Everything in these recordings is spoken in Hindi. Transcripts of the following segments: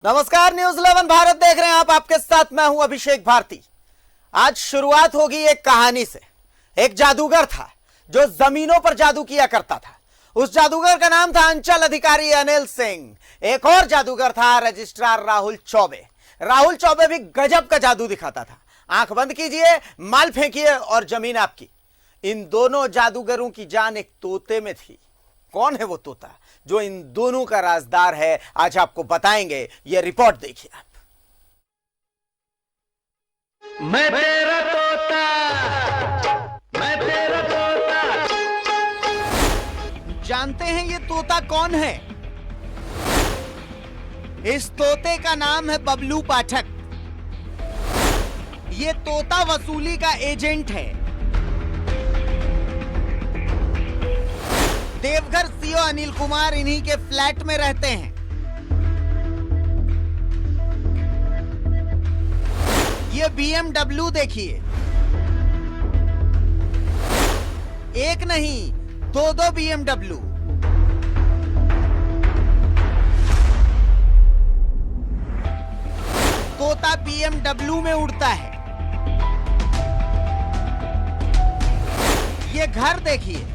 नमस्कार, न्यूज 11 भारत देख रहे हैं आप। आपके साथ मैं हूं अभिषेक भारती। आज शुरुआत होगी एक कहानी से। एक जादूगर था जो जमीनों पर जादू किया करता था। उस जादूगर का नाम था अंचल अधिकारी अनिल सिंह। एक और जादूगर था रजिस्ट्रार राहुल चौबे। राहुल चौबे भी गजब का जादू दिखाता था। आंख बंद कीजिए, माल फेंकिए और जमीन आपकी। इन दोनों जादूगरों की जान एक तोते में थी। कौन है वो तोता जो इन दोनों का राजदार है, आज आपको बताएंगे। ये रिपोर्ट देखिए आप। मैं तेरा तोता, मैं तेरा तोता। जानते हैं ये तोता कौन है? इस तोते का नाम है बबलू पाठक। ये तोता वसूली का एजेंट है। देवघर सीओ अनिल कुमार इन्हीं के फ्लैट में रहते हैं। ये BMW देखिए, एक नहीं दो BMW। तोता BMW में उड़ता है। ये घर देखिए,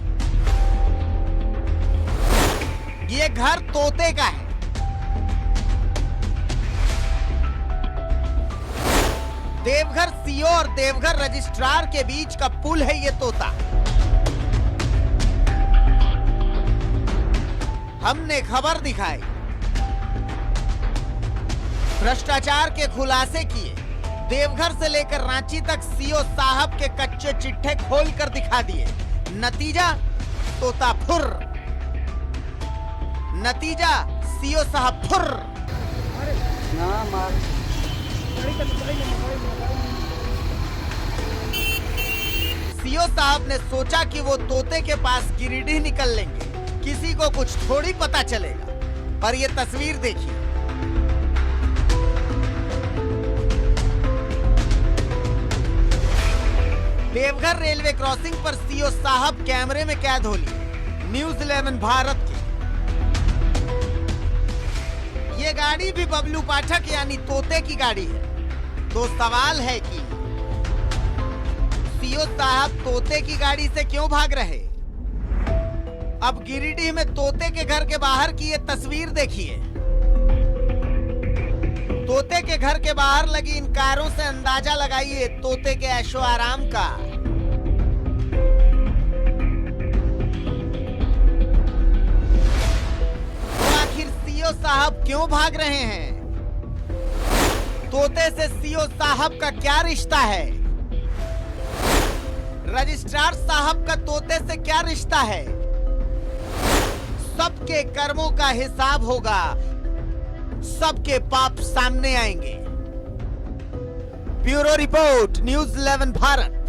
ये घर तोते का है। देवघर सीओ और देवघर रजिस्ट्रार के बीच का पुल है ये तोता। हमने खबर दिखाई, भ्रष्टाचार के खुलासे किए, देवघर से लेकर रांची तक सीओ साहब के कच्चे चिट्ठे खोलकर दिखा दिए। नतीजा तोता फुर, नतीजा सीओ साहब फुर। सीओ साहब ने सोचा कि वो तोते के पास गिरिडीह निकल लेंगे, किसी को कुछ थोड़ी पता चलेगा। पर ये तस्वीर देखिए, देवघर रेलवे क्रॉसिंग पर सीओ साहब कैमरे में कैद हो लिए। न्यूज 11 भारत के। ये गाड़ी भी बबलू पाठक यानी तोते की गाड़ी है। तो सवाल है कि सीओ साहब तोते की गाड़ी से क्यों भाग रहे? अब गिरिडीह में तोते के घर के बाहर की ये तस्वीर देखिए। तोते के घर के बाहर लगी इन कारों से अंदाजा लगाइए तोते के ऐशो आराम का। सीओ साहब क्यों भाग रहे हैं? तोते से सीओ साहब का क्या रिश्ता है? रजिस्ट्रार साहब का तोते से क्या रिश्ता है? सबके कर्मों का हिसाब होगा, सबके पाप सामने आएंगे। Bureau report, news 11 Bharat.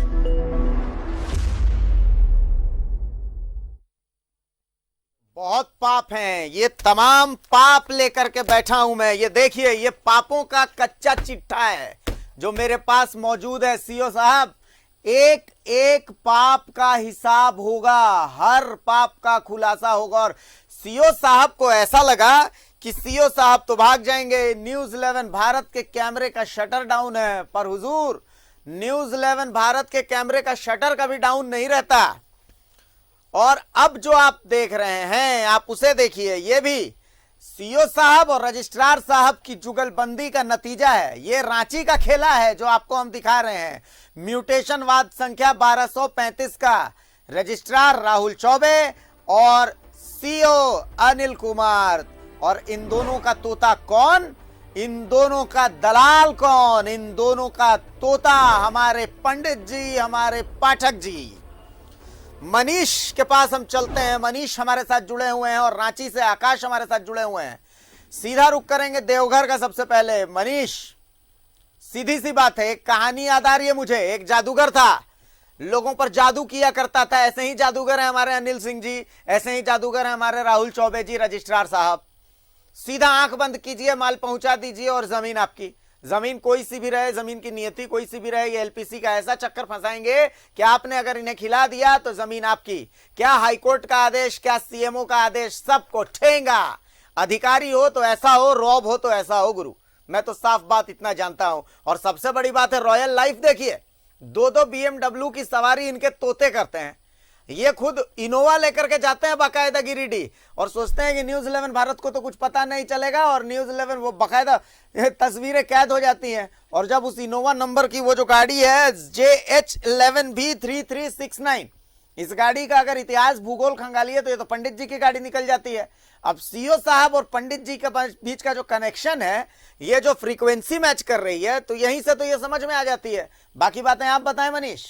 बहुत पाप हैं, ये तमाम पाप लेकर के बैठा हूं मैं। ये देखिए, ये पापों का कच्चा चिट्ठा है जो मेरे पास मौजूद है। सीओ साहब, एक एक पाप का हिसाब होगा, हर पाप का खुलासा होगा। और सीओ साहब को ऐसा लगा कि सीओ साहब तो भाग जाएंगे, न्यूज 11 भारत के कैमरे का शटर डाउन है। पर हुजूर, न्यूज 11 भारत के कैमरे का शटर कभी डाउन नहीं रहता। और अब जो आप देख रहे हैं, आप उसे देखिए। ये भी सीओ साहब और रजिस्ट्रार साहब की जुगलबंदी का नतीजा है। ये रांची का खेला है जो आपको हम दिखा रहे हैं। म्यूटेशन वाद संख्या 1235 का रजिस्ट्रार राहुल चौबे और सीओ अनिल कुमार। और इन दोनों का तोता कौन? इन दोनों का दलाल कौन? इन दोनों का तोता हमारे पंडित जी, हमारे पाठक जी। मनीष के पास हम चलते हैं। मनीष हमारे साथ जुड़े हुए हैं और रांची से आकाश हमारे साथ जुड़े हुए हैं। सीधा रुक करेंगे देवघर का। सबसे पहले मनीष, सीधी सी बात है, एक कहानी याद आ रही है मुझे। एक जादूगर था, लोगों पर जादू किया करता था। ऐसे ही जादूगर है हमारे अनिल सिंह जी, ऐसे ही जादूगर है हमारे राहुल चौबे जी, रजिस्ट्रार साहब। सीधा आंख बंद कीजिए, माल पहुंचा दीजिए और जमीन आपकी। जमीन कोई सी भी रहे, जमीन की नियति कोई सी भी रहे, ये एलपीसी का ऐसा चक्कर फंसाएंगे कि आपने अगर इन्हें खिला दिया तो जमीन आपकी। क्या हाईकोर्ट का आदेश, क्या सीएमओ का आदेश, सबको ठेंगा। अधिकारी हो तो ऐसा हो, रॉब हो तो ऐसा हो गुरु। मैं तो साफ बात इतना जानता हूं। और सबसे बड़ी बात है, रॉयल लाइफ देखिए, 2-2 BMW की सवारी इनके तोते करते हैं। ये खुद इनोवा लेकर के जाते हैं बाकायदा गिरिडीह, और सोचते हैं कि न्यूज 11 भारत को तो कुछ पता नहीं चलेगा, और न्यूज 11 वो बाकायदा तस्वीरें कैद हो जाती हैं। और जब उस इनोवा नंबर की वो जो गाड़ी है JH11B3369, इस गाड़ी का अगर इतिहास भूगोल खंगालिए तो ये तो पंडित जी की गाड़ी निकल जाती है। अब सीओ साहब और पंडित जी के बीच का जो कनेक्शन है, ये जो फ्रीक्वेंसी मैच कर रही है, तो यहीं से तो ये समझ में आ जाती है। बाकी बातें आप बताएं मनीष।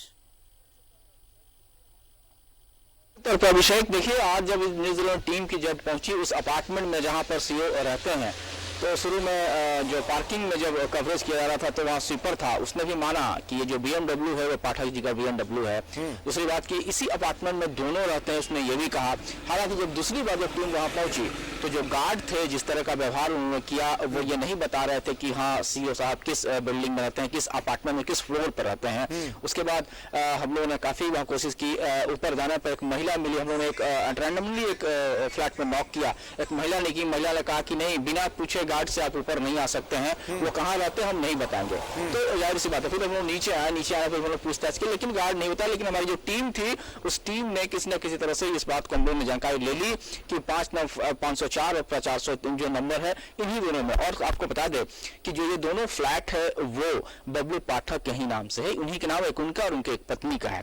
तो अभिषेक देखिए, आज जब न्यूजीलैंड टीम की जब पहुंची उस अपार्टमेंट में जहां पर सीओ रहते हैं, तो शुरू में जो पार्किंग में जब कवरेज किया जा रहा था तो वहाँ स्वीपर था, उसने भी माना कि ये जो BMW है वो पाठक जी का BMW है। दूसरी बात की इसी अपार्टमेंट में दोनों रहते हैं, उसने ये भी कहा। हालांकि जब दूसरी बार जब टीम वहाँ पहुंची तो जो गार्ड थे, जिस तरह का व्यवहार उन्होंने किया, वो ये नहीं बता रहे थे कि हाँ सीओ साहब किस बिल्डिंग में रहते हैं, किस अपार्टमेंट में, किस फ्लोर पर रहते हैं। उसके बाद हम लोगों ने काफी वहाँ कोशिश की, ऊपर जाने पर एक महिला मिली, हम लोगों ने एक रैंडमली एक फ्लैट में नॉक किया, एक महिला ने की, महिला ने कहा कि नहीं, बिना पूछे गार्ड से आप ऊपर नहीं आ सकते हैं, वो कहाँ रहते हैं हम नहीं बताएंगे। तो जाहिर सी बात है, फिर हम लोग नीचे आए फिर हम लोग पूछताछ की, लेकिन गार्ड नहीं बताया। लेकिन हमारी जो टीम थी, उस टीम ने किसी न किसी तरह से इस बात को हम लोगों ने जानकारी ले ली कि 504 और 403 जो नंबर है इन्हीं दोनों में। और आपको बता दें कि जो ये दोनों फ्लैट है वो बबलू पाठक के ही नाम से है, उन्हीं के नाम, एक उनका और उनके एक पत्नी का है।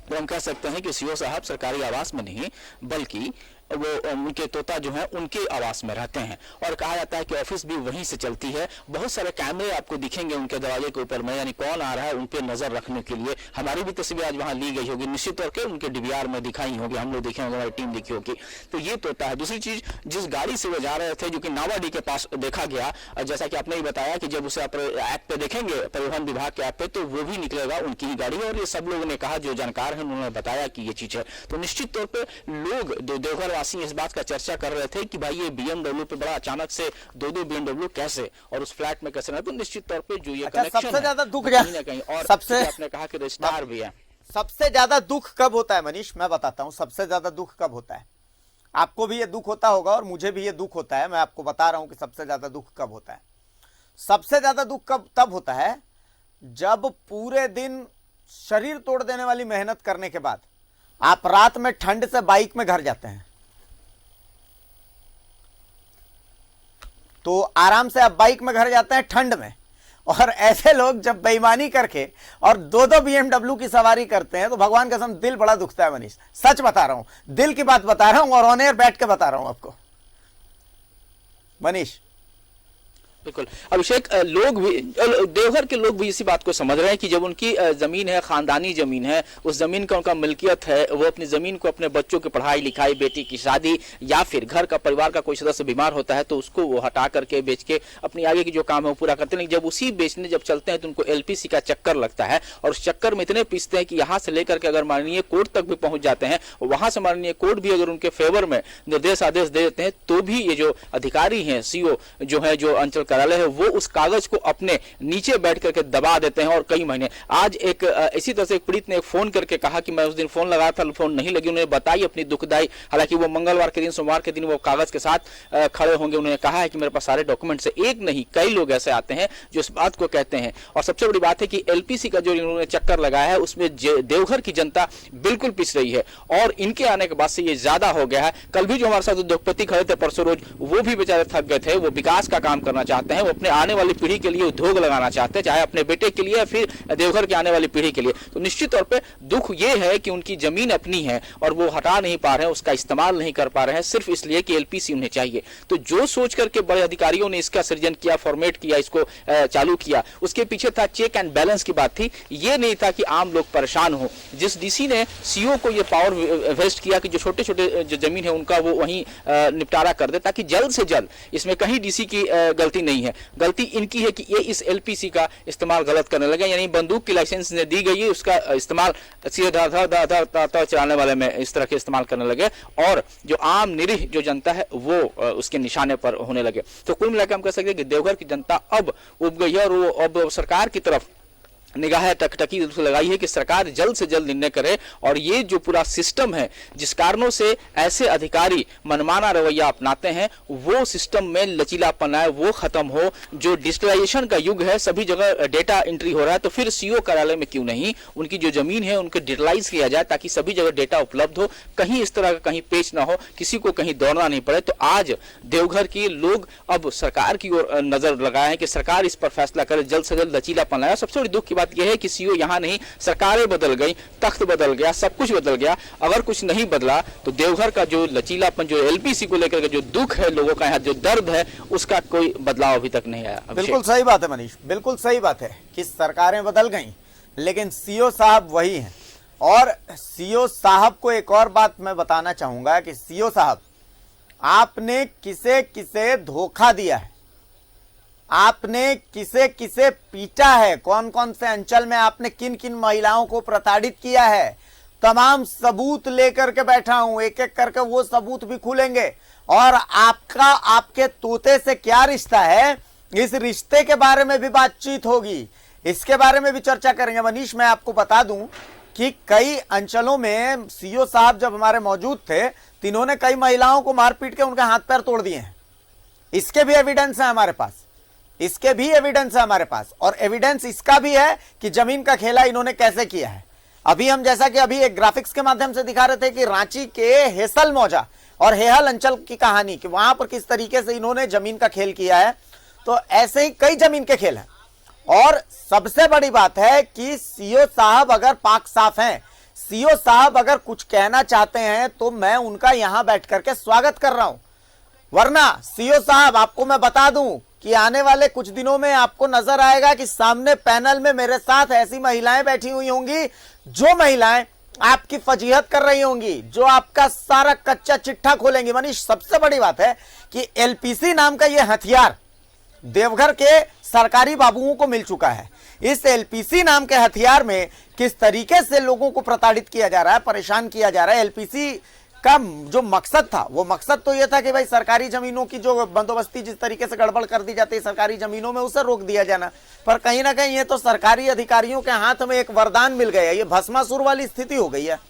तो हम कह सकते हैं कि सीओ साहब सरकारी आवास में नहीं बल्कि वो उनके तोता जो है उनके आवास में रहते हैं। और कहा जाता है कि ऑफिस भी वहीं से चलती है। बहुत सारे कैमरे आपको दिखेंगे उनके दरवाजे के ऊपर में, यानी कौन आ रहा है उन पे नजर रखने के लिए। हमारी भी तस्वीर आज वहां ली गई होगी, निश्चित तौर पर उनके डीवीआर में दिखाई होगी, हम लोग देखे होंगे, हमारी टीम देखी होगी। तो ये तोता है। दूसरी चीज, जिस गाड़ी से वो जा रहे थे जो कि नावाडी के पास देखा गया, जैसा कि आपने ही बताया कि जब उसे ऐप पे देखेंगे, परिवहन विभाग के ऐप पे, तो वो भी निकलेगा उनकी ही गाड़ी है। और ये सब लोगों ने कहा, जो जानकार है उन्होंने बताया कि ये चीज है। तो निश्चित तौर पर लोग देवघर वासी इस बात का चर्चा कर रहे थे कि भाई ये BMW पे बड़ा अचानक से 2-2 BMW कैसे, और उस फ्लैट में कैसे रहे। तो निश्चित तौर पे जो ये कनेक्शन सबसे ज्यादा दुख कहीं और सबसे आपने कहा कि रजिस्ट्रार भी है। सबसे ज्यादा दुख कब होता है मनीष, मैं बताता हूं सबसे ज्यादा दुख कब होता है। आपको भी ये दुख होता होगा और मुझे भी ये दुख होता है। मैं आपको बता रहा हूं कि सबसे ज्यादा दुख कब होता है। सबसे ज्यादा दुख कब तब होता है जब पूरे दिन शरीर तोड़ देने वाली मेहनत करने के बाद आप रात में ठंड से बाइक में घर जाते हैं, तो आराम से आप बाइक में घर जाते हैं ठंड में, और ऐसे लोग जब बेईमानी करके और 2-2 BMW की सवारी करते हैं तो भगवान कसम दिल बड़ा दुखता है मनीष। सच बता रहा हूं, दिल की बात बता रहा हूं और ऑन एयर बैठ के बता रहा हूं आपको मनीष। बिल्कुल अभिषेक, लोग भी, देवघर के लोग भी इसी बात को समझ रहे हैं कि जब उनकी जमीन है, खानदानी जमीन है, उस जमीन का उनका मिल्कियत है, वो अपनी जमीन को अपने बच्चों की पढ़ाई लिखाई, बेटी की शादी, या फिर घर का परिवार का कोई सदस्य बीमार होता है तो उसको वो हटा करके बेच के अपनी आगे की जो काम है वो पूरा करते हैं। लेकिन जब उसी बेचने जब चलते हैं तो उनको LPC का चक्कर लगता है, और उस चक्कर में इतने पीसते हैं कि यहाँ से लेकर के अगर माननीय कोर्ट तक भी पहुंच जाते हैं, वहां से माननीय कोर्ट भी अगर उनके फेवर में निर्देश आदेश दे देते हैं तो भी ये जो अधिकारी हैं, सीओ जो है, जो अंचल कार्यालय है, वो उस कागज को अपने नीचे बैठ करके दबा देते हैं। और कई महीने, आज एक इसी तरह से एक पीड़ित ने फोन करके कहा कि मैं उस दिन फोन लगाया था, फोन नहीं लगी। उन्होंने बताई अपनी दुखदाई, हालांकि वो मंगलवार के दिन, सोमवार के दिन वो कागज के साथ खड़े होंगे। उन्होंने कहा है कि मेरे पास सारे डॉक्यूमेंट्स है। एक नहीं कई लोग ऐसे आते हैं जो इस बात को कहते हैं। और सबसे बड़ी बात है कि LPC का जो इन्होंने चक्कर लगाया है उसमें देवघर की जनता बिल्कुल पिस रही है, और इनके आने के बाद से ये ज्यादा हो गया है। कल भी जो हमारे साथ उद्योगपति खड़े थे परसों रोज, वो भी बेचारे थक गए थे। वो विकास का काम करना चाहते हैं, वो अपने आने वाली पीढ़ी के लिए उद्योग लगाना चाहते हैं, चाहे अपने बेटे के लिए या फिर देवघर के आने वाली पीढ़ी के लिए। तो निश्चित तौर पे दुख ये है कि उनकी जमीन अपनी है और वो हटा नहीं पा रहे हैं, उसका इस्तेमाल नहीं कर पा रहे हैं, सिर्फ इसलिए कि LPC उन्हें चाहिए। तो जो सोच करके बड़े अधिकारियों ने इसका सृजन किया, फॉर्मेट किया, इसको चालू किया, उसके पीछे था चेक एंड बैलेंस की बात थी। ये नहीं था कि आम लोग परेशान हो। जिस DC ने CO को ये पावर वेस्ट किया कि जो छोटे छोटे जो जमीन है उनका वो वहीं निपटारा कर दे, ताकि जल्द से जल्द, इसमें कहीं DC की गलती नहीं है, गलती इनकी है कि ये इस LPC का इस्तेमाल गलत करने लगे। यानी बंदूक की लाइसेंस ने दी गई है, उसका इस्तेमाल सीधे चलाने वाले में इस तरह के इस्तेमाल करने लगे, और जो आम निरीह जो जनता है वो उसके निशाने पर होने लगे। तो कुल मिलाकर हम कह सकते हैं कि देवघर की जनता अब उब गई है, और वो अब सरकार की तरफ निगाह टकटकी लगाई है कि सरकार जल्द से जल्द निर्णय करे और ये जो पूरा सिस्टम है जिस कारणों से ऐसे अधिकारी मनमाना रवैया अपनाते हैं वो सिस्टम में लचीलापन आए, वो खत्म हो। जो डिजिटलाइजेशन का युग है, सभी जगह डेटा एंट्री हो रहा है, तो फिर सीओ कार्यालय में क्यों नहीं उनकी जो जमीन है उनको डिजिटलाइज किया जाए ताकि सभी जगह डेटा उपलब्ध हो, कहीं इस तरह का कहीं पेच ना हो, किसी को कहीं दौड़ना नहीं पड़े। तो आज देवघर के लोग अब सरकार की ओर नजर लगाए हैं कि सरकार इस पर फैसला करे, जल्द से जल्द लचीलापन आए। सबसे बड़ी दुख की बात यह है कि सीओ यहां नहीं, सरकारें बदल गई, तख्त बदल गया, सब कुछ बदल गया। अगर कुछ नहीं बदला तो देवघर का जो लचीलापन, जो एलपीसी को लेकर जो दुख है लोगों का, यहाँ जो दर्द है, उसका कोई बदलाव अभी तक नहीं आया। बिल्कुल सही बात है मनीष, बिल्कुल सही बात है कि सरकारें बदल गई लेकिन सीओ साहब वही हैं। और सीओ साहब को एक और बात मैं बताना चाहूंगा कि सीओ साहब, आपने किसे किसे धोखा दिया है, आपने किसे किसे पीटा है, कौन कौन से अंचल में आपने किन किन महिलाओं को प्रताड़ित किया है, तमाम सबूत लेकर के बैठा हूं। एक एक करके वो सबूत भी खुलेंगे और आपका आपके तोते से क्या रिश्ता है, इस रिश्ते के बारे में भी बातचीत होगी, इसके बारे में भी चर्चा करेंगे। मनीष, मैं आपको बता दूं कि कई अंचलों में सीओ साहब जब हमारे मौजूद थे तो इन्होंने कई महिलाओं को मारपीट के उनके हाथ पैर तोड़ दिए हैं। इसके भी एविडेंस है हमारे पास, इसके भी एविडेंस है हमारे पास। और एविडेंस इसका भी है कि जमीन का खेला इन्होंने कैसे किया है। अभी हम जैसा कि अभी एक ग्राफिक्स के माध्यम से दिखा रहे थे कि रांची के हेसल मौजा और हेहल अंचल की कहानी कि वहां पर किस तरीके से इन्होंने जमीन का खेल किया है। तो ऐसे ही कई जमीन के खेल हैं। और सबसे बड़ी बात है कि सीओ साहब अगर पाक साफ हैं, सीओ साहब अगर कुछ कहना चाहते हैं तो मैं उनका यहां बैठ करके स्वागत कर रहा हूं। वरना सीओ साहब, आपको मैं बता दूं कि आने वाले कुछ दिनों में आपको नजर आएगा कि सामने पैनल में मेरे साथ ऐसी महिलाएं बैठी हुई होंगी जो महिलाएं आपकी फजीहत कर रही होंगी, जो आपका सारा कच्चा चिट्ठा खोलेंगी। मनीष, सबसे बड़ी बात है कि एलपीसी नाम का यह हथियार देवघर के सरकारी बाबुओं को मिल चुका है। इस एलपीसी नाम के हथियार में किस तरीके से लोगों को प्रताड़ित किया जा रहा है, परेशान किया जा रहा है। एलपीसी का जो मकसद था, वो मकसद तो यह था कि भाई सरकारी जमीनों की जो बंदोबस्ती जिस तरीके से गड़बड़ कर दी जाती है सरकारी जमीनों में, उसे रोक दिया जाना। पर कहीं ना कहीं ये तो सरकारी अधिकारियों के हाथ में एक वरदान मिल गया, ये भस्मासुर वाली स्थिति हो गई है।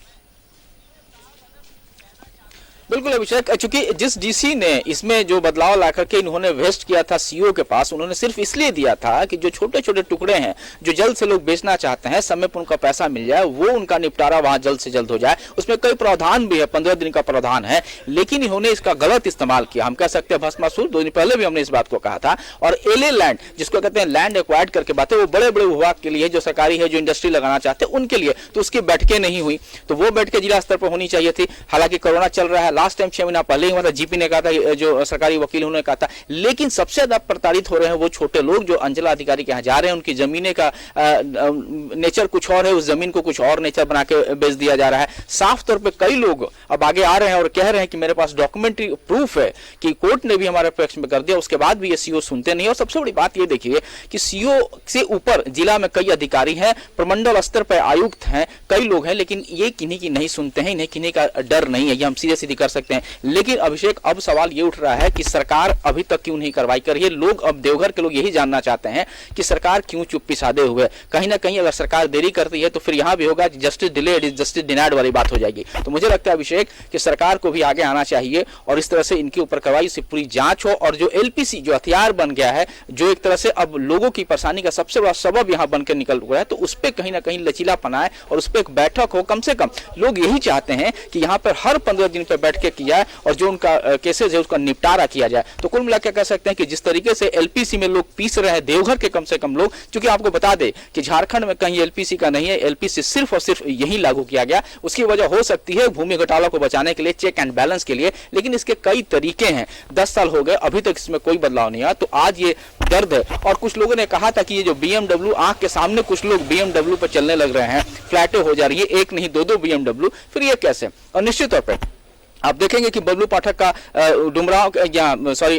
बिल्कुल अभिषेक, चूंकि जिस डीसी ने इसमें जो बदलाव ला करके इन्होंने वेस्ट किया था सीओ के पास, उन्होंने सिर्फ इसलिए दिया था कि जो छोटे छोटे टुकड़े हैं जो जल्द से लोग बेचना चाहते हैं, समय पर उनका पैसा मिल जाए, वो उनका निपटारा वहां जल्द से जल्द हो जाए। उसमें कई प्रावधान भी है, 15 दिन का प्रावधान है, लेकिन इन्होंने इसका गलत इस्तेमाल किया। हम कह सकते हैं भस्मासुर। 2 दिन पहले भी हमने इस बात को कहा था। और एलए लैंड, जिसको कहते हैं लैंड एक्वायर्ड करके बातें, वो बड़े बड़े विभाग के लिए जो सरकारी है, जो इंडस्ट्री लगाना चाहते हैं उनके लिए, तो उसकी बैठकें नहीं हुई। तो वो बैठकें जिला स्तर पर होनी चाहिए थी। हालांकि कोरोना चल रहा है, लास्ट टाइम 6 महीना पहले ही हमारा जीपी ने कहा था, जो सरकारी वकील उन्होंने कहा था। लेकिन सबसे ज्यादा प्रताड़ित हो रहे हैं वो छोटे लोग जो अंचल अधिकारी के यहाँ जा रहे हैं। उनकी जमीने का नेचर कुछ और है, उस जमीन को कुछ और नेचर बना के बेच दिया जा रहा है। साफ तौर पे कई लोग अब आगे आ रहे हैं और कह रहे हैं कि मेरे पास डॉक्यूमेंट्री प्रूफ है कि कोर्ट ने भी हमारे पक्ष में कर दिया, उसके बाद भी ये सीओ सुनते नहीं। और सबसे बड़ी बात ये देखिए कि सीओ से ऊपर जिला में कई अधिकारी हैं, प्रमंडल स्तर पर आयुक्त हैं, कई लोग हैं, लेकिन ये किन्हीं की नहीं सुनते हैं, इन्हें किन्हीं का डर नहीं है। ये हम सीधे सीधी कर सकते हैं। लेकिन अभिषेक, अब सवाल ये उठ रहा है कि सरकार अभी तक क्यों नहीं कार्रवाई कर रही है। लोग, अब देवघर के लोग यही जानना चाहते हैं कि सरकार क्यों चुप्पी साधे हुए। कहीं ना कहीं अगर सरकार देरी करती है तो फिर यहां भी होगा justice delayed is justice denied वाली बात हो जाएगी। तो मुझे लगता है अभिषेक कि सरकार को भी आगे आना चाहिए और इस तरह से इनके ऊपर कार्रवाई से पूरी जांच हो। और जो एलपीसी जो हथियार बन गया है, जो एक तरह से अब लोगों की परेशानी का सबसे बड़ा सबब यहां बनकर निकल गया है, तो उस पर कहीं ना कहीं लचीलापन आए और उस पर एक बैठक हो। कम से कम लोग यही चाहते हैं कि यहां पर हर 15 दिन पर बैठ के किया है और जो उनका केसेस है उसका निपटारा किया जाए। तो कुल मिलाकर कह सकते हैं कि जिस तरीके से एलपीसी में लोग पीस रहे हैं, देवघर के कम से कम लोग, क्योंकि आपको बता दें कि झारखंड में कहीं एलपीसी का नहीं है, एलपीसी सिर्फ और सिर्फ यही लागू किया गया। उसकी वजह हो सकती है भूमि घोटाला को बचाने के लिए, चेक एंड बैलेंस के लिए, लेकिन इसके कई तरीके हैं। 10 साल हो गए, अभी तक इसमें कोई बदलाव नहीं आया। तो आज ये दर्द है। और कुछ लोगों ने कहा था कि ये जो बीएमडब्ल्यू, आंख के सामने कुछ लोग बीएमडब्ल्यू पर चलने लग रहे हैं, फ्लैटें हो जा रही है, एक नहीं 2-2 बीएमडब्ल्यू, फिर ये कैसे। और निश्चित तौर पर आप देखेंगे कि बबलू पाठक का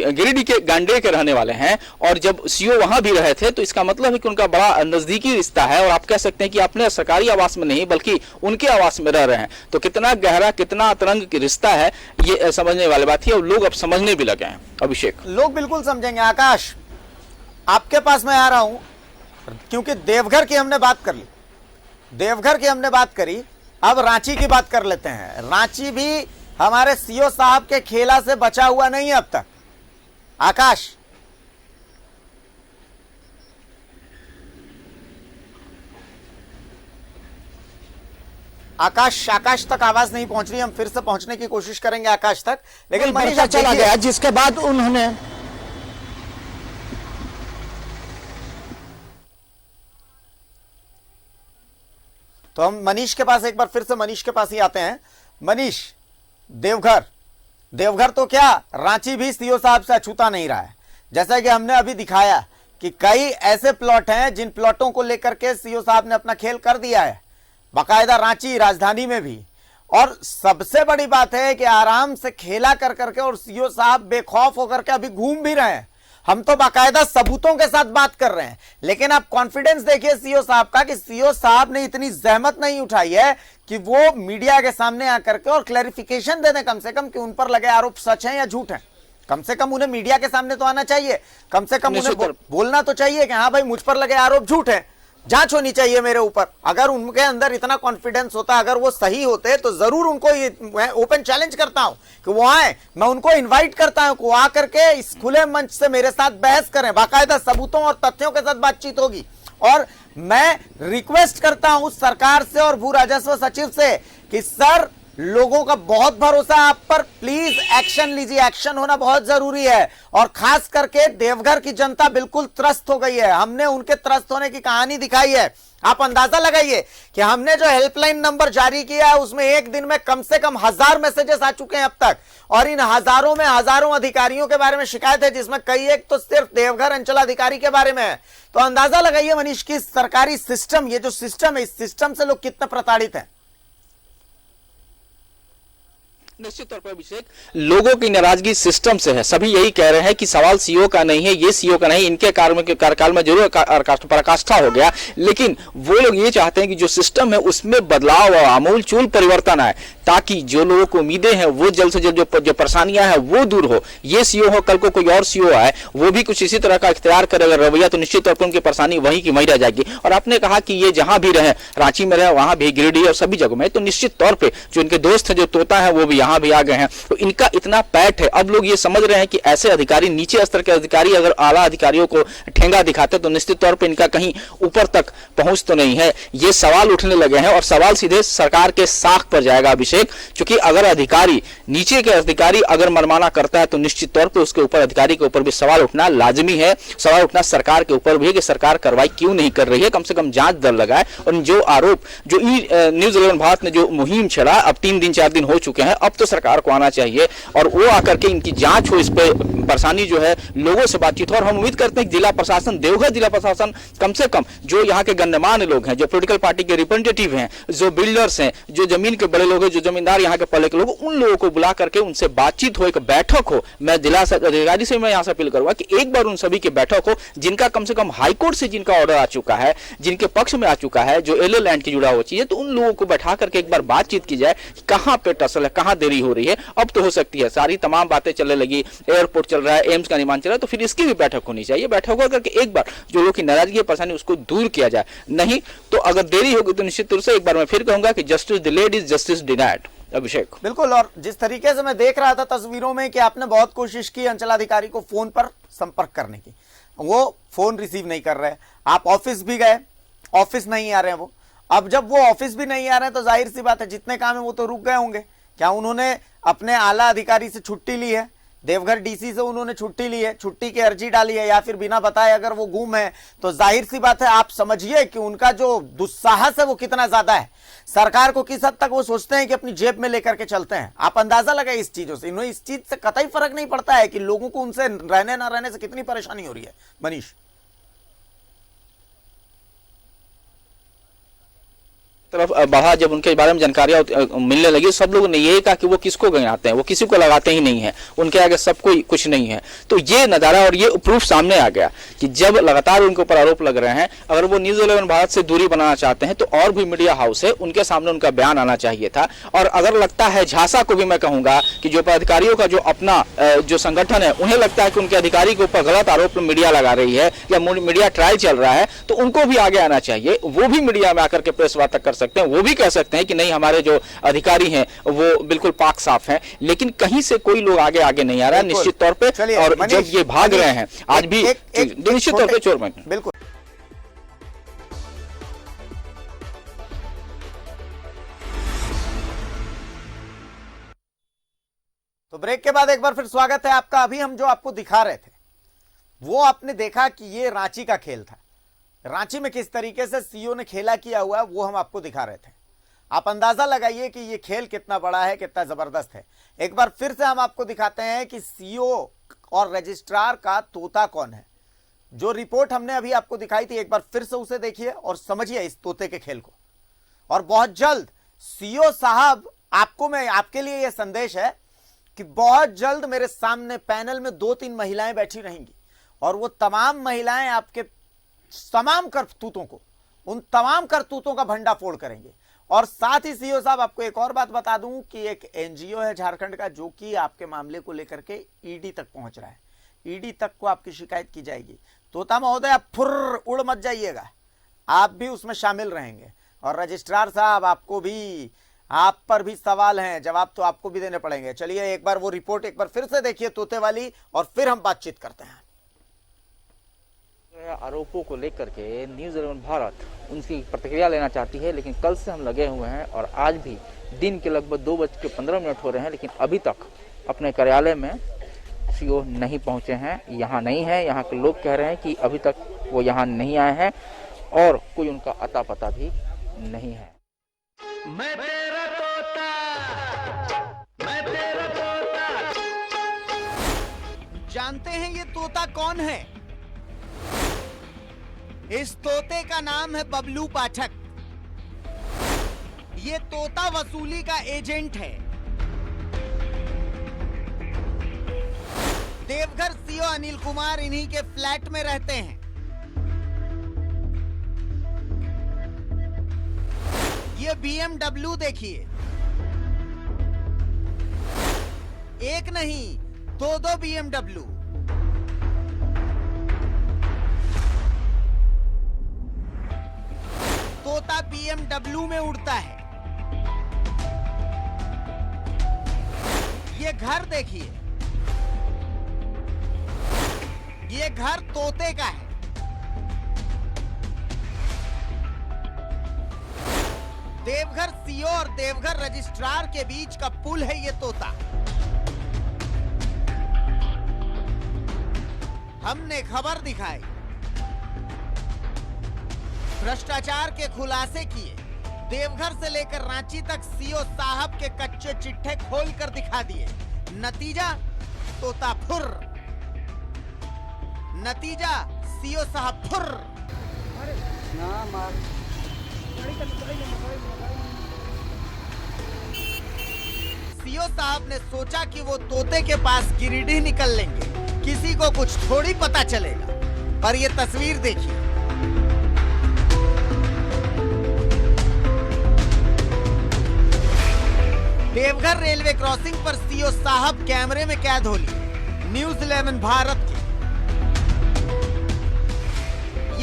गिरिडीह के गांडे के रहने वाले हैं और जब सीओ वहां भी रहे थे, तो इसका मतलब है कि उनका बड़ा नजदीकी रिश्ता है। और आप कह सकते हैं कि अपने सरकारी आवास में नहीं बल्कि उनके आवास में रह रहे हैं। तो कितना गहरा, कितना अतरंग की रिश्ता है, ये समझने वाली बात है और लोग अब समझने भी लगे हैं। अभिषेक, लोग बिल्कुल समझेंगे। आकाश, आपके पास मैं आ रहा हूं क्योंकि देवघर की हमने बात कर ली, देवघर की हमने बात करी, अब रांची की बात कर लेते हैं। रांची भी हमारे सीओ साहब के खेला से बचा हुआ नहीं है अब तक। आकाश, आकाश तक आवाज नहीं पहुंच रही, हम फिर से पहुंचने की कोशिश करेंगे आकाश तक, लेकिन मनीष बरसा चला गया, जिसके बाद उन्होंने तो हम मनीष के पास एक बार फिर से मनीष के पास ही आते हैं। मनीष, देवघर तो क्या, रांची भी सीओ साहब से अछूता नहीं रहा है। जैसा कि हमने अभी दिखाया कि कई ऐसे प्लॉट हैं जिन प्लॉटों को लेकर के सीओ साहब ने अपना खेल कर दिया है, बाकायदा रांची राजधानी में भी। और सबसे बड़ी बात है कि आराम से खेला कर करके और सीओ साहब बेखौफ होकर के अभी घूम भी रहे हैं। हम तो बाकायदा सबूतों के साथ बात कर रहे हैं, लेकिन आप कॉन्फिडेंस देखिए सीओ साहब का कि सीओ साहब ने इतनी जहमत नहीं उठाई है कि वो मीडिया के सामने आकर के और क्लैरिफिकेशन दे दें कम से कम कि उन पर लगे आरोप सच हैं या झूठ हैं। कम से कम उन्हें मीडिया के सामने तो आना चाहिए, कम से कम उन्हें बोलना तो चाहिए कि हाँ भाई मुझ पर लगे आरोप झूठ है, जांच होनी चाहिए मेरे ऊपर। अगर उनके अंदर इतना कॉन्फिडेंस होता, अगर वो सही होते तो जरूर उनको ये मैं ओपन चैलेंज करता हूं कि वो आए, मैं उनको इनवाइट करता हूं कि वो आकर के इस खुले मंच से मेरे साथ बहस करें, बाकायदा सबूतों और तथ्यों के साथ बातचीत होगी। और मैं रिक्वेस्ट करता हूं सरकार से और भू राजस्व सचिव से कि सर, लोगों का बहुत भरोसा आप पर, प्लीज एक्शन लीजिए, एक्शन होना बहुत जरूरी है। और खास करके देवघर की जनता बिल्कुल त्रस्त हो गई है, हमने उनके त्रस्त होने की कहानी दिखाई है। आप अंदाजा लगाइए कि हमने जो हेल्पलाइन नंबर जारी किया है उसमें एक दिन में कम से कम 1000 मैसेजेस आ चुके हैं अब तक, और इन हजारों में हजारों अधिकारियों के बारे में शिकायत है, जिसमें कई एक तो सिर्फ देवघर अंचल अधिकारी के बारे में है। तो अंदाजा लगाइए मनीष की सरकारी सिस्टम, ये जो सिस्टम है, इस सिस्टम से लोग कितने प्रताड़ित हैं। निश्चित तौर पर अभिषेक, लोगों की नाराजगी सिस्टम से है। सभी यही कह रहे हैं कि सवाल सीओ का नहीं है, ये सीओ का नहीं, इनके कार्यकाल में जरूर पराकाष्ठा हो गया, लेकिन वो लोग ये चाहते हैं कि जो सिस्टम है उसमें बदलाव और आमूल परिवर्तन आए, ताकि जो लोगों को उम्मीदें हैं वो जल्द से जल्द जो परेशानियां हैं वो दूर हो। ये सीओ हो, कल को कोई और सीओ आए, वो भी कुछ इसी तरह का इख्तियार करेगा रवैया, तो निश्चित तौर पर उनकी परेशानी वहीं की वहीं रह जाएगी। और आपने कहा कि ये जहां भी रहे, रांची में रहे, वहां भी, गिरिडीह और सभी जगहों में, तो निश्चित तौर पर जो इनके दोस्त है, जो तोता है, वो भी यहाँ भी आ गए हैं। तो इनका इतना पैठ है, अब लोग ये समझ रहे हैं कि ऐसे अधिकारी, नीचे स्तर के अधिकारी अगर आला अधिकारियों को ठेंगा दिखाते तो निश्चित तौर पर इनका कहीं ऊपर तक पहुंच तो नहीं है। ये सवाल उठने लगे हैं और सवाल सीधे सरकार के साख पर जाएगा अभिषेक, क्योंकि अगर अधिकारी, नीचे के अधिकारी अगर मनमाना करता है तो निश्चित तौर पर उसके ऊपर, अधिकारी के ऊपर भी सवाल उठना लाजमी है। सवाल उठना सरकार के ऊपर भी है कि सरकार कार्रवाई क्यों नहीं कर रही है, कम से कम जांच दल लगाए। और जो आरोप, जो न्यूज 11 भारत ने जो मुहिम छेड़ा, अब 3 दिन 4 दिन हो चुके हैं, अब तो सरकार को आना चाहिए और वो आकर के इनकी जांच हो, इस पे परेशानी जो है लोगों से बातचीत हो। और हम उम्मीद करते हैं कि जिला प्रशासन, देवघर जिला प्रशासन, कम से कम जो यहाँ के गणमान्य लोग हैं, जो पॉलिटिकल पार्टी के रिप्रेजेंटेटिव हैं, जो बिल्डर्स हैं, जो जमीन के बड़े लोग हैं, जो जमींदार यहाँ के पहले के लोग, उन लोगों को बुला करके उनसे बातचीत हो, एक बैठक हो। मैं जिला अधिकारी से मैं यहाँ से अपील करूंगा कि एक बार उन सभी की बैठक हो, जिनका कम से कम हाईकोर्ट से जिनका ऑर्डर आ चुका है, जिनके पक्ष में आ चुका है, जो एलओ लैंड की जुड़ा हो चाहिए, तो उन लोगों को बैठा करके एक बार बातचीत की जाए, कहां पे टसल है, कहां देरी हो रही है। अब तो हो सकती है सारी तमाम बातें चलने लगी, एयरपोर्ट चल रहा है, एम्स का निर्माण चल रहा है, तो फिर इसकी भी बैठक होनी चाहिए। बैठक होकर के एक बार जो लोग की नाराजगी, परेशानी, उसको दूर किया जाए। नहीं तो अगर देरी होगी तो निश्चित रूप से एक बार मैं फिर कहूंगा कि justice delayed is justice denied. Abhishek, बिल्कुल। और जिस तरीके से मैं देख रहा था तस्वीरों में कि आपने बहुत कोशिश की अंचलाधिकारी को फोन पर संपर्क करने की, वो फोन रिसीव नहीं कर रहे। आप ऑफिस भी गए, ऑफिस नहीं आ रहे हैं वो। अब जब वो ऑफिस भी नहीं आ रहे हैं तो जाहिर सी बात है जितने काम है वो तो रुक गए होंगे। क्या उन्होंने अपने आला अधिकारी से छुट्टी ली है, देवघर डीसी से उन्होंने छुट्टी ली है, छुट्टी की अर्जी डाली है, या फिर बिना बताए अगर वो गुम है तो जाहिर सी बात है आप समझिए कि उनका जो दुस्साहस है वो कितना ज्यादा है। सरकार को किस हद तक वो सोचते हैं कि अपनी जेब में लेकर के चलते हैं। आप अंदाजा लगाए इस चीजों से, इन्हें इस चीज से कतई फर्क नहीं पड़ता है कि लोगों को उनसे रहने ना रहने से कितनी परेशानी हो रही है। मनीष, तरफ बढ़ा, जब उनके बारे में जानकारियां मिलने लगी, सब लोगों ने यही कहा कि वो किसको गिनाते हैं, वो किसी को लगाते ही नहीं है, उनके आगे सब कोई कुछ नहीं है। तो ये नज़ारा और ये प्रूफ सामने आ गया कि जब लगातार उनके ऊपर आरोप लग रहे हैं, अगर वो न्यूज़ 11 भारत से दूरी बनाना चाहते हैं तो और भी मीडिया हाउस है उनके सामने उनका बयान आना चाहिए था। और अगर लगता है झांसा को भी मैं कहूँगा कि जो पदाधिकारियों का जो अपना जो संगठन है, उन्हें लगता है कि उनके अधिकारी के ऊपर गलत आरोप मीडिया लगा रही है या मीडिया ट्रायल चल रहा है, तो उनको भी आगे आना चाहिए। वो भी मीडिया में आकर के प्रेस वार्ता कर सकते हैं, वो भी कह सकते हैं कि नहीं हमारे जो अधिकारी हैं वो बिल्कुल पाक साफ हैं, लेकिन कहीं से कोई लोग आगे नहीं आ रहा है निश्चित तौर पे। और जब ये भाग रहे हैं आज भी निश्चित तौर पे चोर बने। बिल्कुल। तो ब्रेक के बाद एक बार फिर स्वागत है आपका। अभी हम जो आपको दिखा रहे थे वो आपने देखा कि ये रांची का खेल था। रांची में किस तरीके से सीओ ने खेला किया हुआ है वो हम आपको दिखा रहे थे। आप अंदाजा लगाइए कि ये खेल कितना बड़ा है, कितना जबरदस्त है। एक बार फिर से हम आपको दिखाते हैं कि सीओ और रजिस्ट्रार का तोता कौन है। जो रिपोर्ट हमने अभी आपको दिखाई थी, एक बार फिर से उसे देखिए और समझिए इस तोते के खेल को। और बहुत जल्द सीओ साहब, आपको मैं, आपके लिए यह संदेश है कि बहुत जल्द मेरे सामने पैनल में 2-3 महिलाएं बैठी रहेंगी और वो तमाम महिलाएं आपके तमाम करतूतों को, उन तमाम करतूतों का भंडाफोड़ करेंगे। और साथ ही सीओ साहब, आपको एक और बात बता दूं कि एक एनजीओ है झारखंड का जो कि आपके मामले को लेकर के ईडी तक पहुंच रहा है। ईडी तक को आपकी शिकायत की जाएगी। तोता महोदय, आप फुर्र उड़ मत जाइएगा, आप भी उसमें शामिल रहेंगे। और रजिस्ट्रार साहब, आपको भी, आप पर भी सवाल हैं, जवाब तो आपको भी देने पड़ेंगे। चलिए एक बार वो रिपोर्ट एक बार फिर से देखिए तोते वाली, और फिर हम बातचीत करते हैं। आरोपों को लेकर के न्यूज़ 11 भारत उनकी प्रतिक्रिया लेना चाहती है, लेकिन कल से हम लगे हुए हैं और आज भी दिन के लगभग 2:15 हो रहे हैं, लेकिन अभी तक अपने कार्यालय में सीओ नहीं पहुंचे हैं, यहाँ नहीं है। यहाँ के लोग कह रहे हैं कि अभी तक वो यहाँ नहीं आए हैं और कोई उनका अता पता भी नहीं है। मैं तेरा तोता, मैं तेरा तोता। जानते हैं ये तोता कौन है? इस तोते का नाम है बबलू पाठक। ये तोता वसूली का एजेंट है। देवघर सीओ अनिल कुमार इन्हीं के फ्लैट में रहते हैं। ये BMW देखिए, एक नहीं 2 BMW। तोता BMW में उड़ता है। ये घर देखिए, ये घर तोते का है। देवघर सीओ और देवघर रजिस्ट्रार के बीच का पुल है ये तोता। हमने खबर दिखाई, भ्रष्टाचार के खुलासे किए, देवघर से लेकर रांची तक सीओ साहब के कच्चे चिट्ठे खोलकर दिखा दिए। नतीजा तोता फुर, नतीजा सीओ साहब फुर। सीओ साहब ने सोचा कि वो तोते के पास गिरिडीह निकल लेंगे, किसी को कुछ थोड़ी पता चलेगा। पर ये तस्वीर देखिए, देवघर रेलवे क्रॉसिंग पर सीओ साहब कैमरे में कैद हो लिए। न्यूज़ 11 भारत की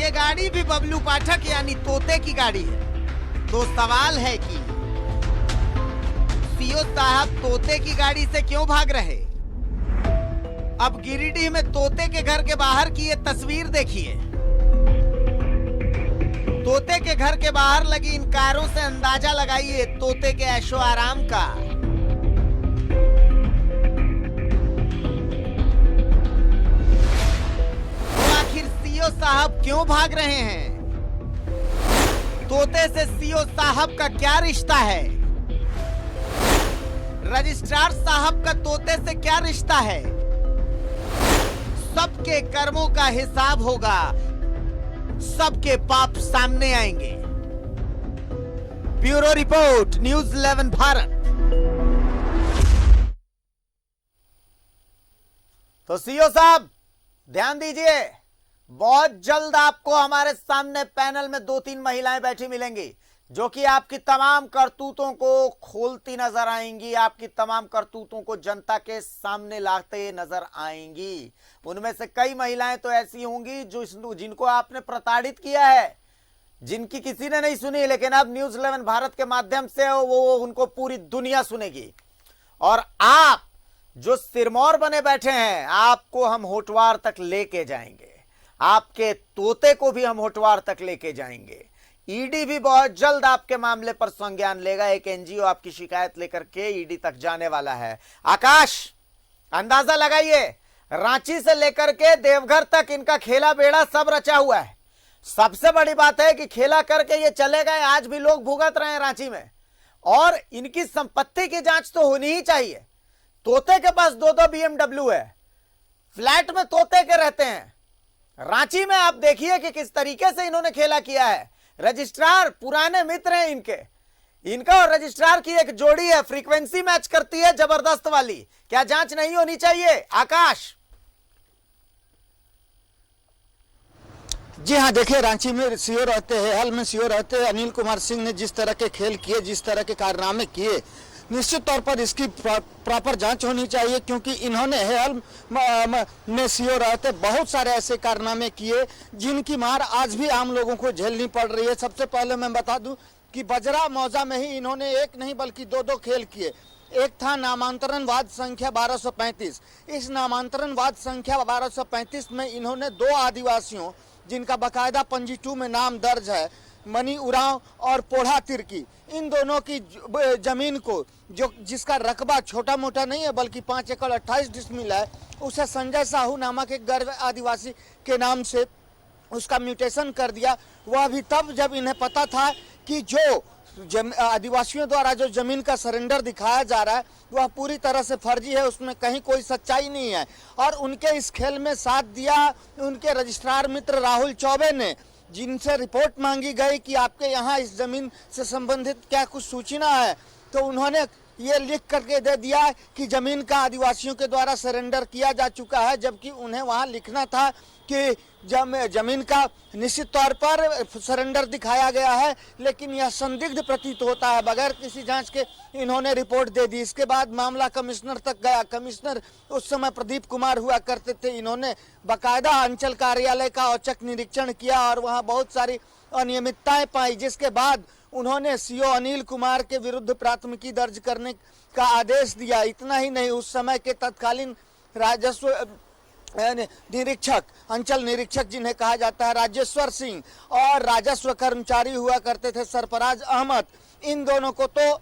ये गाड़ी भी बबलू पाठक यानी तोते की गाड़ी है। तो सवाल है कि सीओ साहब तोते की गाड़ी से क्यों भाग रहे? अब गिरिडीह में तोते के घर के बाहर की ये तस्वीर देखिए। तोते के घर के बाहर लगी इन कारों से अंदाजा लगाइए तोते के ऐशो आराम का। तो आखिर सीओ साहब क्यों भाग रहे हैं? तोते से सीओ साहब का क्या रिश्ता है? रजिस्ट्रार साहब का तोते से क्या रिश्ता है? सबके कर्मों का हिसाब होगा, सबके पाप सामने आएंगे। Bureau report, news 11 Bharat. तो सीओ साहब ध्यान दीजिए, बहुत जल्द आपको हमारे सामने पैनल में 2-3 महिलाएं बैठी मिलेंगी जो कि आपकी तमाम करतूतों को खोलती नजर आएंगी, आपकी तमाम करतूतों को जनता के सामने लाते नजर आएंगी। उनमें से कई महिलाएं तो ऐसी होंगी जिनको आपने प्रताड़ित किया है, जिनकी किसी ने नहीं सुनी, लेकिन अब न्यूज 11 भारत के माध्यम से वो उनको पूरी दुनिया सुनेगी। और आप जो सिरमौर बने बैठे हैं, आपको हम होटवार तक लेके जाएंगे, आपके तोते को भी हम होटवार तक लेके जाएंगे। ईडी भी बहुत जल्द आपके मामले पर संज्ञान लेगा। एक एनजीओ आपकी शिकायत लेकर के ईडी तक जाने वाला है। आकाश, अंदाजा लगाइए, रांची से लेकर के देवघर तक इनका खेला बेड़ा सब रचा हुआ है। सबसे बड़ी बात है कि खेला करके ये चले गए, आज भी लोग भुगत रहे हैं रांची में। और इनकी संपत्ति की जांच तो होनी ही चाहिए। तोते के पास 2-2 BMW है, फ्लैट में तोते के रहते हैं। रांची में आप देखिए कि किस तरीके से इन्होंने खेला किया है। रजिस्ट्रार पुराने मित्र हैं इनका और रजिस्ट्रार की एक जोड़ी है, फ्रीक्वेंसी मैच करती है जबरदस्त वाली। क्या जांच नहीं होनी चाहिए आकाश? जी हाँ, देखिए रांची में सीओ रहते हैं, हाल में सीओ रहते हैं अनिल कुमार सिंह ने जिस तरह के खेल किए, जिस तरह के कारनामे किए, निश्चित तौर पर इसकी प्रॉपर जांच होनी चाहिए, क्योंकि इन्होंने हाल में सीओ रहते बहुत सारे ऐसे कारनामे किए जिनकी मार आज भी आम लोगों को झेलनी पड़ रही है। सबसे पहले मैं बता दूं कि बजरा मौजा में ही इन्होंने एक नहीं बल्कि 2 खेल किए। एक था नामांतरणवाद संख्या 1235। इस नामांतरणवाद संख्या 1235 में इन्होंने 2 आदिवासियों, जिनका बाकायदा पंजी 2 में नाम दर्ज है, मनी उरांव और पोढ़ा तिर्की, इन दोनों की जमीन को, जिसका रकबा छोटा मोटा नहीं है बल्कि 5 एकड़ 28 डिसमिल है, उसे संजय साहू नामक एक गैर आदिवासी के नाम से उसका म्यूटेशन कर दिया। वह भी तब जब इन्हें पता था कि जो आदिवासियों द्वारा जो जमीन का सरेंडर दिखाया जा रहा है वह पूरी तरह से फर्जी है, उसमें कहीं कोई सच्चाई नहीं है। और उनके इस खेल में साथ दिया उनके रजिस्ट्रार मित्र राहुल चौबे ने, जिनसे रिपोर्ट मांगी गई कि आपके यहाँ इस जमीन से संबंधित क्या कुछ सूचना है, तो उन्होंने ये लिख करके दे दिया कि जमीन का आदिवासियों के द्वारा सरेंडर किया जा चुका है, जबकि उन्हें वहाँ लिखना था कि जमीन का निश्चित तौर पर सरेंडर दिखाया गया है, लेकिन यह संदिग्ध प्रतीत होता है। बगैर किसी जांच के इन्होंने रिपोर्ट दे दी। इसके बाद मामला कमिश्नर तक गया। कमिश्नर उस समय प्रदीप कुमार हुआ करते थे। इन्होंने बाकायदा अंचल कार्यालय का औचक निरीक्षण किया और वहाँ बहुत सारी अनियमितताएं पाई, जिसके बाद उन्होंने सीओ अनिल कुमार के विरुद्ध प्राथमिकी दर्ज करने का आदेश दिया। इतना ही नहीं, उस समय के तत्कालीन राजस्व निरीक्षक, अंचल निरीक्षक जिन्हें कहा जाता है राजेश्वर सिंह, और राजस्व कर्मचारी हुआ करते थे सरफराज अहमद, इन दोनों को तो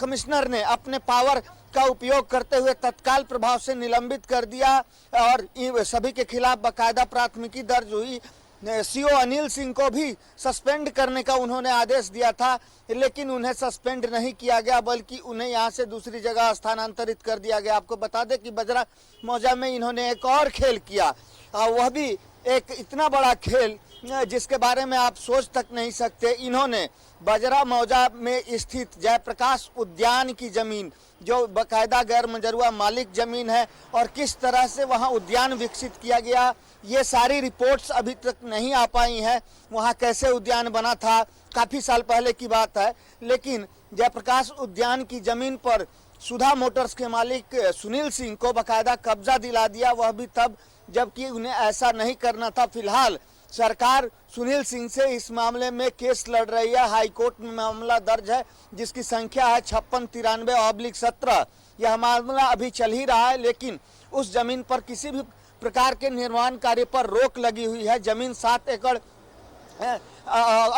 कमिश्नर ने अपने पावर का उपयोग करते हुए तत्काल प्रभाव से निलंबित कर दिया और सभी के खिलाफ बाकायदा प्राथमिकी दर्ज हुई। सीओ अनिल सिंह को भी सस्पेंड करने का उन्होंने आदेश दिया था, लेकिन उन्हें सस्पेंड नहीं किया गया, बल्कि उन्हें यहां से दूसरी जगह स्थानांतरित कर दिया गया। आपको बता दें कि बजरा मौजा में इन्होंने एक और खेल किया, वह भी एक इतना बड़ा खेल जिसके बारे में आप सोच तक नहीं सकते। इन्होंने बजरा मौजा में स्थित जयप्रकाश उद्यान की जमीन, जो बाकायदा गैर मंजरूआ मालिक जमीन है, और किस तरह से वहां उद्यान विकसित किया गया, ये सारी रिपोर्ट्स अभी तक नहीं आ पाई हैं। वहां कैसे उद्यान बना था, काफी साल पहले की बात है। लेकिन जयप्रकाश उद्यान की जमीन पर सुधा मोटर्स के मालिक सुनील सिंह को बाकायदा कब्जा दिला दिया, वह भी तब जबकि उन्हें ऐसा नहीं करना था। फिलहाल सरकार सुनील सिंह से इस मामले में केस लड़ रही है। हाई कोर्ट में मामला दर्ज है, जिसकी संख्या है 5693/17। यह मामला अभी चल ही रहा है, लेकिन उस जमीन पर किसी भी प्रकार के निर्माण कार्य पर रोक लगी हुई है। जमीन 7 एकड़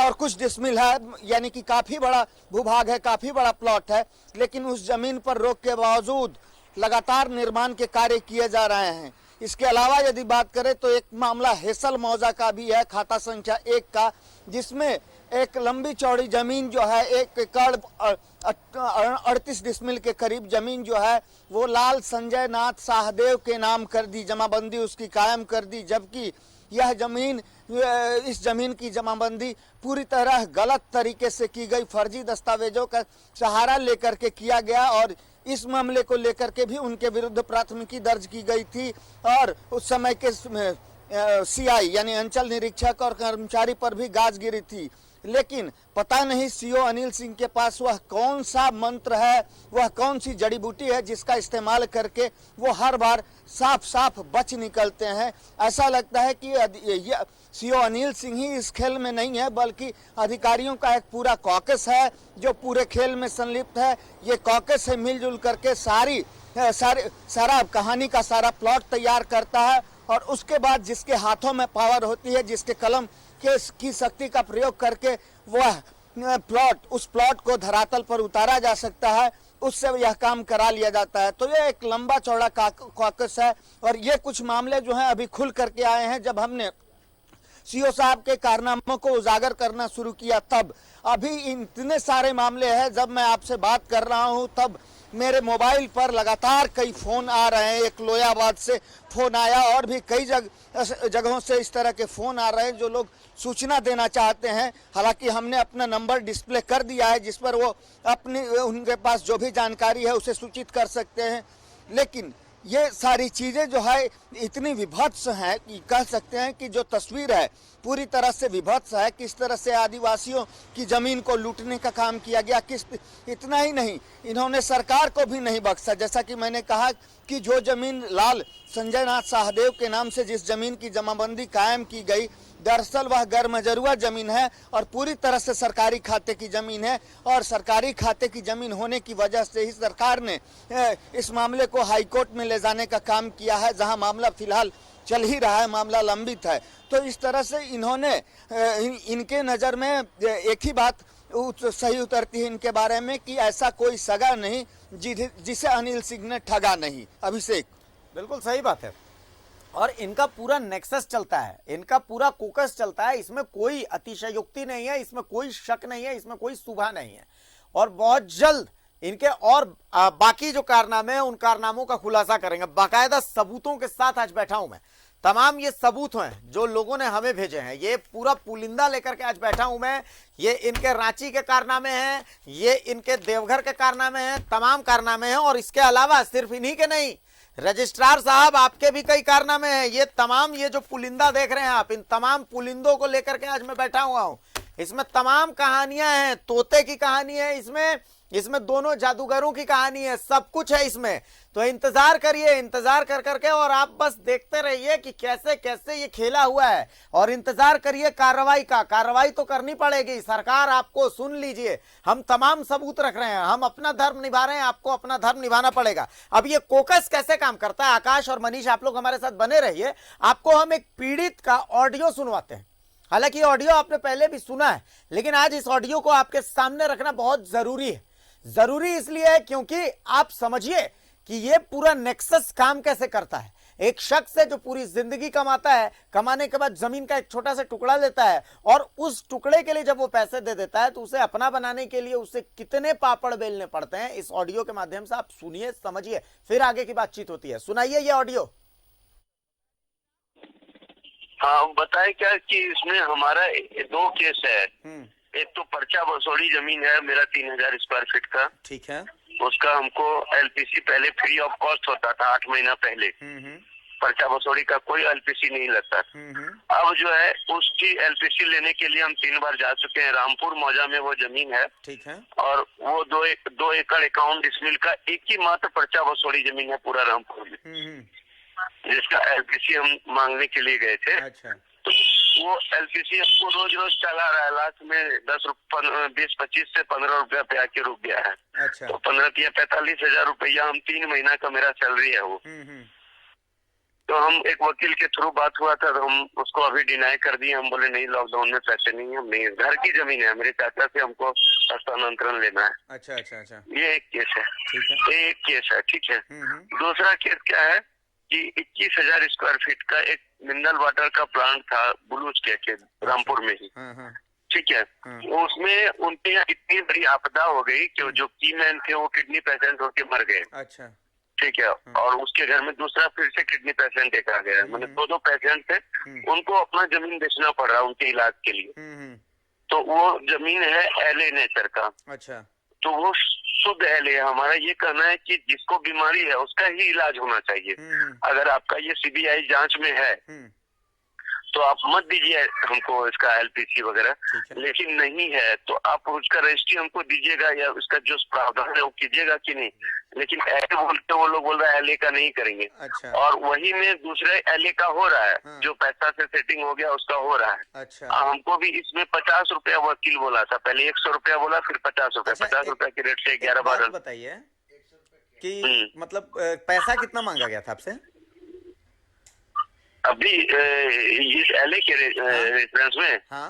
और कुछ डिसमिल है, यानी कि काफी बड़ा भूभाग है, काफी बड़ा प्लॉट है, लेकिन उस जमीन पर रोक के बावजूद लगातार निर्माण के कार्य किए जा रहे हैं। इसके अलावा यदि बात करें तो एक मामला हेसल मौजा का भी है, खाता संख्या 1 का, जिसमें एक लंबी चौड़ी जमीन जो है 1 एकड़ 38 डिसमिल के करीब जमीन जो है वो लाल संजय नाथ शाहदेव के नाम कर दी, जमाबंदी उसकी कायम कर दी, जबकि यह जमीन, इस जमीन की जमाबंदी पूरी तरह गलत तरीके से की गई, फर्जी दस्तावेजों का सहारा लेकर के किया गया और इस मामले को लेकर के भी उनके विरुद्ध प्राथमिकी दर्ज की गई थी और उस समय के सीआई यानी अंचल निरीक्षक और कर्मचारी पर भी गाज गिरी थी। लेकिन पता नहीं सीओ अनिल सिंह के पास वह कौन सा मंत्र है, वह कौन सी जड़ी बूटी है जिसका इस्तेमाल करके वो हर बार साफ साफ बच निकलते हैं। ऐसा लगता है कि सीओ अनिल सिंह ही इस खेल में नहीं है, बल्कि अधिकारियों का एक पूरा कॉकस है जो पूरे खेल में संलिप्त है। ये कॉकस है मिलजुल करके सारा कहानी का सारा प्लॉट तैयार करता है और उसके बाद जिसके हाथों में पावर होती है, जिसके कलम की शक्ति का प्रयोग करके वह उस प्लॉट को धरातल पर उतारा जा सकता है, उससे यह काम करा लिया जाता है। तो ये एक लंबा चौड़ा कॉकस है और ये कुछ मामले जो हैं अभी खुल करके आए हैं। जब हमने सीओ साहब के कारनामों को उजागर करना शुरू किया तब, अभी इतने सारे मामले हैं, जब मैं आपसे बात कर रहा हूं तब मेरे मोबाइल पर लगातार कई फोन आ रहे हैं। एक लोयाबाद से फोन आया और भी कई जगहों से इस तरह के फोन आ रहे हैं जो लोग सूचना देना चाहते हैं। हालांकि हमने अपना नंबर डिस्प्ले कर दिया है जिस पर वो उनके पास जो भी जानकारी है उसे सूचित कर सकते हैं। लेकिन ये सारी चीज़ें जो है इतनी विभत्स हैं कि कह सकते हैं कि जो तस्वीर है पूरी तरह से विभत्स है। किस तरह से आदिवासियों की ज़मीन को लूटने का काम किया गया, इतना ही नहीं, इन्होंने सरकार को भी नहीं बख्शा। जैसा कि मैंने कहा कि जो ज़मीन लाल संजय नाथ शाहदेव के नाम से जिस ज़मीन की जमाबंदी कायम की गई, दरअसल वह गैरमजरूआ ज़मीन है और पूरी तरह से सरकारी खाते की ज़मीन है और सरकारी खाते की ज़मीन होने की वजह से ही सरकार ने इस मामले को हाईकोर्ट में ले जाने का काम किया है, जहां मामला फिलहाल चल ही रहा है, मामला लंबित है। तो इस तरह से इन्होंने इनके नज़र में एक ही बात सही उतरती है इनके बारे में कि ऐसा कोई सगा नहीं जिसे अनिल सिंह ने ठगा नहीं। अभिषेक, बिल्कुल सही बात है। और इनका पूरा नेक्सस चलता है, इनका पूरा कोकस चलता है, इसमें कोई अतिशयोक्ति नहीं है, इसमें कोई शक नहीं है, इसमें कोई शुबा नहीं है। और बहुत जल्द इनके और बाकी जो कारनामे हैं उन कारनामों का खुलासा करेंगे। बाकायदा सबूतों के साथ आज बैठा हूं मैं, तमाम ये सबूत हैं जो लोगों ने हमें भेजे हैं, ये पूरा पुलिंदा लेकर के आज बैठा हूं मैं। ये इनके रांची के कारनामे हैं, ये इनके देवघर के कारनामे हैं, तमाम कारनामे हैं। और इसके अलावा सिर्फ इन्हीं के नहीं, रजिस्ट्रार साहब आपके भी कई कारनामे हैं। ये तमाम ये जो पुलिंदा देख रहे हैं आप, इन तमाम पुलिंदों को लेकर के आज मैं बैठा हुआ हूं। इसमें तमाम कहानियां हैं, तोते की कहानी है इसमें दोनों जादूगरों की कहानी है, सब कुछ है इसमें। तो इंतजार करिए, इंतजार कर करके और आप बस देखते रहिए कि कैसे कैसे ये खेला हुआ है। और इंतजार करिए कार्रवाई का, कार्रवाई तो करनी पड़ेगी। सरकार आपको सुन लीजिए, हम तमाम सबूत रख रहे हैं, हम अपना धर्म निभा रहे हैं, आपको अपना धर्म निभाना पड़ेगा। अब ये कोकस कैसे काम करता है, आकाश और मनीष आप लोग हमारे साथ बने रहिए। आपको हम एक पीड़ित का ऑडियो सुनवाते हैं। हालांकि ऑडियो आपने पहले भी सुना है, लेकिन आज इस ऑडियो को आपके सामने रखना बहुत जरूरी है। जरूरी इसलिए है क्योंकि आप समझिए कि ये पूरा नेक्सस काम कैसे करता है। एक शख्स है जो पूरी जिंदगी कमाता है, कमाने के बाद जमीन का एक छोटा सा टुकड़ा लेता है और उस टुकड़े के लिए जब वो पैसे दे देता है तो उसे अपना बनाने के लिए उसे कितने पापड़ बेलने पड़ते हैं। इस ऑडियो के माध्यम से आप सुनिए, समझिए, फिर आगे की बातचीत होती है। सुनाइए ये ऑडियो। हाँ, बताए क्या कि इसमें हमारा 2 केस है। एक तो पर्चा बसोड़ी जमीन है मेरा 3000 स्क्वायर फीट का, ठीक है। उसका हमको एलपीसी पहले फ्री ऑफ कॉस्ट होता था 8 महीना पहले। पर्चा बसोड़ी का कोई एलपीसी नहीं लगता। अब जो है उसकी एलपीसी लेने के लिए हम 3 बार जा चुके हैं। रामपुर मौजा में वो जमीन है, ठीक है। और वो 2 एकड़ 51 डिसमिल का एक ही मात्र पर्चा बसोड़ी जमीन है पूरा रामपुर में, जिसका एलपीसी हम मांगने के लिए गए थे। अच्छा। तो वो एलपीसी हमको रोज चला रहा है। लास्ट में 20-25 से 15 रुपया पे आके रुक गया है। अच्छा। तो 15 या 45,000 रुपया हम 3 महीना का मेरा सैलरी है वो। तो हम एक वकील के थ्रू बात हुआ था, तो हम उसको अभी डिनाई कर दिए। हम बोले नहीं, लॉकडाउन में पैसे नहीं है, हम नहीं, घर की जमीन है, मेरे चाचा से हमको हस्तांतरण लेना है। अच्छा अच्छा अच्छा। ये एक केस है, ठीक है। एक केस है, ठीक है। दूसरा केस क्या है कि 21,000 स्क्वायर फीट का एक मिनरल वाटर का प्लांट था बुलूच के रामपुर में ही, ठीक है। उसमें उनके यहाँ इतनी बड़ी आपदा हो गई कि जो की मैन थे वो किडनी पेशेंट होके मर गए। अच्छा। ठीक है, और उसके घर में दूसरा फिर से किडनी पेशेंट देखा गया है। मैंने दो पेशेंट थे, उनको अपना जमीन बेचना पड़ रहा है उनके इलाज के लिए। तो वो जमीन है एलए नेचर का। अच्छा। तो वो शुद्ध एलए। हमारा ये कहना है कि जिसको बीमारी है उसका ही इलाज होना चाहिए। अगर आपका ये सीबीआई जांच में है तो आप मत दीजिए हमको इसका एलपीसी वगैरह, लेकिन नहीं है तो आप उसका रजिस्ट्री हमको दीजिएगा या उसका जो प्रावधान है वो कीजिएगा कि नहीं। लेकिन ऐसे बोलते वो लोग बोल रहे हैं एलए का नहीं करेंगे। अच्छा। और वही में दूसरे एलए का हो रहा है। जो पैसा से सेटिंग हो गया उसका हो रहा है। अच्छा। हमको भी इसमें 50 रुपया वकील बोला था, पहले 100 रुपया बोला, फिर 50 रुपया। 50 रुपया के रेट से 11-12। बताइए कि मतलब पैसा कितना मांगा गया था आपसे अभी इस एलए के रेफरेंस में? हाँ,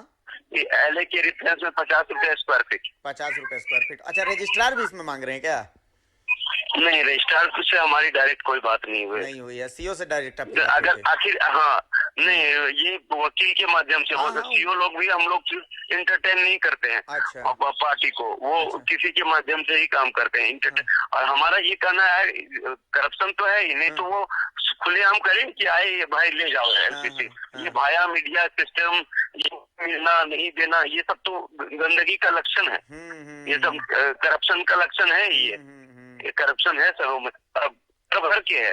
एलए के रेफरेंस में 50 रुपया स्क्वायर फीट। 50 रुपए स्क्वायर फीट। अच्छा, रजिस्ट्रार भी इसमें मांग रहे हैं क्या? नहीं, रजिस्ट्रार से हमारी डायरेक्ट कोई बात नहीं हुई। नहीं हुई है, सीओ से डायरेक्ट आपकी बात अगर हुई थी? आखिर हाँ, नहीं, ये वकील के माध्यम से वो सीओ लोग भी हम लोग इंटरटेन नहीं करते हैं। अच्छा। पार्टी को वो किसी के माध्यम से ही काम करते हैं इंटरटेन। और हमारा ये कहना है करप्शन तो है ही नहीं, तो वो खुलेआम करें कि आए ये भाई ले जाओ एलपीसी। ये भाया मीडिया सिस्टम, ये मिलना नहीं देना, ये सब तो गंदगी का लक्षण है। ये सब करप्शन का लक्षण है। ये करप्शन है सब में, भर के है।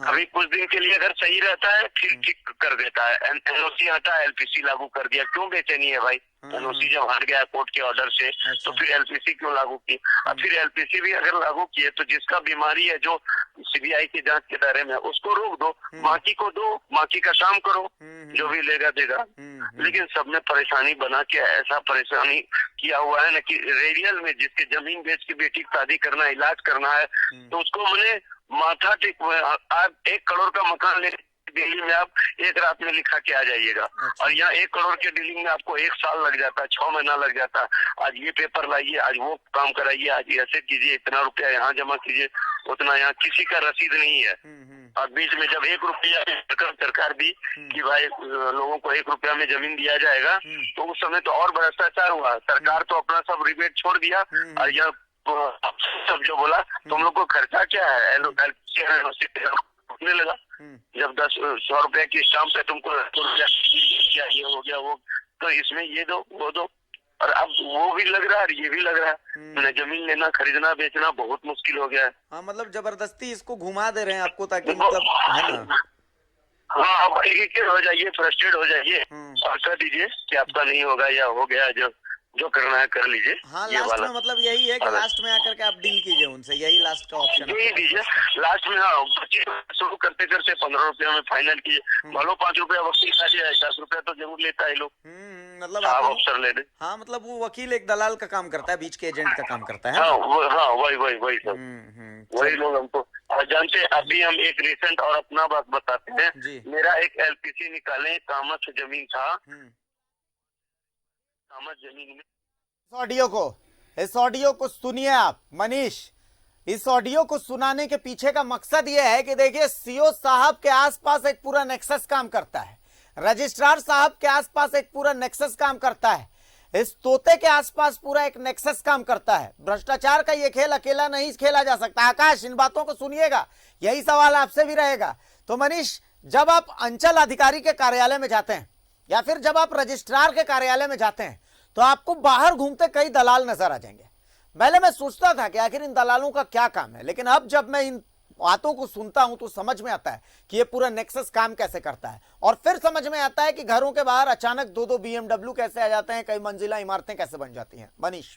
अभी कुछ दिन के लिए अगर सही रहता है फिर ठीक कर देता है। एनओसी हटा, एलपीसी लागू कर दिया। क्यों बेचैनी है भाई? एनओसी जब हट गया कोर्ट के ऑर्डर से, तो फिर एलपीसी क्यों लागू की? अब फिर एलपीसी भी अगर लागू किए तो जिसका बीमारी है, जो सीबीआई की जांच के दायरे में, उसको रोक दो, बाकी को दो, बाकी का काम करो, जो भी लेगा देगा। लेकिन सबने परेशानी बना के ऐसा परेशानी किया हुआ है ना कि रेडियल में जिसके जमीन बेच के बेटी की शादी करना, इलाज करना है, तो उसको मैंने माथा टेक। आप 1 करोड़ का मकान ले दिल्ली में, आप एक रात में लिखा के आ जाइएगा। और यहाँ 1 करोड़ के डीलिंग में आपको 1 साल लग जाता है, 6 महीना लग जाता है। आज ये पेपर लाइए, आज वो काम कराइए, आज ऐसे कीजिए, इतना रुपया यहाँ जमा कीजिए, उतना यहाँ। किसी का रसीद नहीं है। और बीच में जब 1 रुपया सरकार दी कि भाई लोगों को 1 रुपया में जमीन दिया जाएगा, तो उस समय तो और भ्रष्टाचार हुआ। सरकार तो अपना सब रिबेट छोड़ दिया। और यह सब जो बोला तुम लोग को खर्चा क्या है, उठने लगा। जब 100 रुपया की स्टाम्प पे तुमको ये हो गया वो, तो इसमें ये दो वो दो। और अब वो भी लग रहा है और ये भी लग रहा है। जमीन लेना, खरीदना, बेचना बहुत मुश्किल हो गया है। हाँ, मतलब जबरदस्ती इसको घुमा दे रहे हैं आपको, ताकि मतलब है ना। हाँ, अब इरिटेट हो जाइए, फ्रस्ट्रेट हो जाइए और कर दीजिए कि आपका नहीं होगा या हो गया, जो करना है कर लीजिए। हाँ, लास्ट में मतलब यही है कि लास्ट में आकर के आप डील कीजिए उनसे, यही लास्ट का ऑप्शन है। यही दीजिए लास्ट में। हाँ, 25 शुरू करते करते 15 रुपया में फाइनल कीजिए। मानो 5 रुपया वकील खा जाए, 10 रुपया तो जरूर लेता है लोग। मतलब आप अफसर ले लें। हाँ, मतलब वो वकील एक दलाल का काम करता है, बीच के एजेंट का काम करता है। हाँ, वही सब वही लोग हमको जानते। अभी हम एक रिसेंट और अपना बात बताते हैं। मेरा एक एलपीसी निकाले, कामत जमीन था, जमीन में। इस ऑडियो को सुनिए आप मनीष। इस ऑडियो को सुनाने के पीछे का मकसद यह है कि देखिए, सीओ साहब के आसपास एक पूरा नेक्सस काम करता है, रजिस्ट्रार साहब के आसपास एक पूरा नेक्सस काम करता है, इस तोते के आसपास पूरा एक नेक्सस काम करता है। भ्रष्टाचार का ये खेल अकेला नहीं खेला जा सकता। आकाश, इन बातों को सुनिएगा, यही सवाल आपसे भी रहेगा। तो मनीष, जब आप अंचल अधिकारी के कार्यालय में जाते हैं या फिर जब आप रजिस्ट्रार के कार्यालय में जाते हैं, तो आपको बाहर घूमते कई दलाल नजर आ जाएंगे। पहले मैं सोचता था कि आखिर इन दलालों का क्या काम है, लेकिन अब जब मैं इन बातों को सुनता हूं तो समझ में आता है कि ये पूरा नेक्सस काम कैसे करता है। और फिर समझ में आता है कि घरों के बाहर अचानक 2-2 BMW कैसे आ जाते हैं, कई मंजिला इमारतें कैसे बन जाती हैं। मनीष,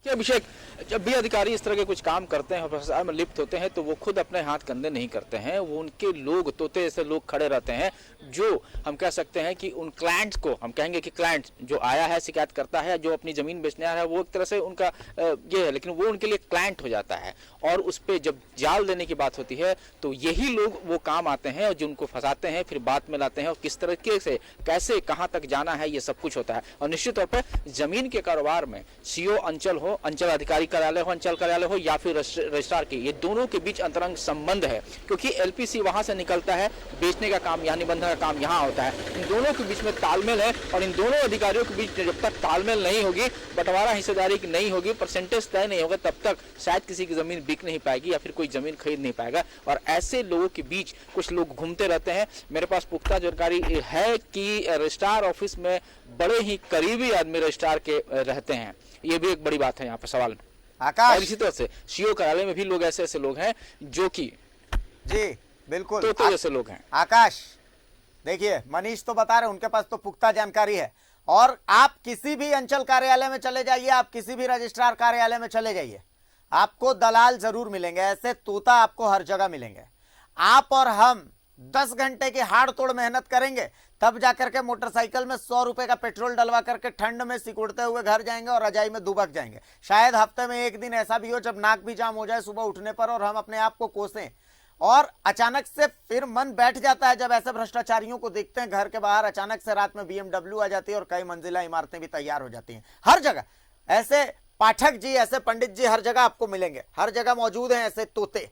अभिषेक, जब भी अधिकारी इस तरह के कुछ काम करते हैं, भ्रष्टाचार में लिप्त होते हैं, तो वो खुद अपने हाथ कंधे नहीं करते हैं। वो उनके लोग, तोते ऐसे लोग खड़े रहते हैं, जो हम कह सकते हैं कि उन क्लाइंट्स को, हम कहेंगे कि क्लाइंट जो आया है, शिकायत करता है, जो अपनी जमीन बेचने आ रहा है, वो एक तरह से उनका ये है, लेकिन वो उनके लिए क्लाइंट हो जाता है। और उस पर जब जाल देने की बात होती है, तो यही लोग वो काम आते हैं और जो उनको फंसाते हैं, फिर बात में लाते हैं, और किस तरीके से, कैसे, कहाँ तक जाना है, ये सब कुछ होता है। और निश्चित तौर पर जमीन के कारोबार में सीओ अंचल हो अंचल अधिकारी कार्यालय हो, अंचल कार्यालय हो, या फिर रजिस्ट्रार के, ये दोनों के बीच अंतरंग संबंध है, क्योंकि एलपीसी वहां से निकलता है, बेचने का काम यहाँ, निबंधन का काम यहाँ होता है। इन दोनों के बीच में तालमेल है, और इन दोनों अधिकारियों के बीच जब तक तालमेल नहीं होगी, बंटवारा हिस्सेदारी की नहीं होगी, परसेंटेज तय नहीं होगा, तब तक शायद किसी की जमीन बिक नहीं पाएगी या फिर कोई जमीन खरीद नहीं पाएगा। और ऐसे लोगों के बीच कुछ लोग घूमते रहते हैं। मेरे पास पुख्ता जानकारी है कि रजिस्ट्रार ऑफिस में बड़े ही करीबी आदमी रजिस्ट्रार के रहते हैं, ये भी एक बड़ी बात है यहाँ पर सवाल। आकाश, और इसी तरह से सीओ कार्यालय में भी लोग ऐसे लोग हैं जो कि जी बिल्कुल तोते जैसे लोग हैं। आकाश देखिए, मनीष तो बता रहे उनके पास तो पुख्ता जानकारी है, और आप किसी भी अंचल कार्यालय में चले जाइए, आप किसी भी रजिस्ट्रार कार्यालय में चले जाइए, आपको दलाल जरूर मिलेंगे, ऐसे तोता आपको हर जगह मिलेंगे। आप और हम 10 घंटे की हाड़ तोड़ मेहनत करेंगे, तब जाकर के मोटरसाइकिल में 100 रुपए का पेट्रोल डलवा करके ठंड में सिकुड़ते हुए घर जाएंगे और रजाई में दुबक जाएंगे। शायद हफ्ते में एक दिन ऐसा भी हो जब नाक भी जाम हो जाए सुबह उठने पर और हम अपने आप को कोसें, और अचानक से फिर मन बैठ जाता है जब ऐसे भ्रष्टाचारियों को देखते हैं घर के बाहर। अचानक से रात में BMW आ जाती है और कई मंजिला इमारतें भी तैयार हो जाती हैं। हर जगह ऐसे पाठक जी, ऐसे पंडित जी हर जगह आपको मिलेंगे, हर जगह मौजूद हैं ऐसे तोते।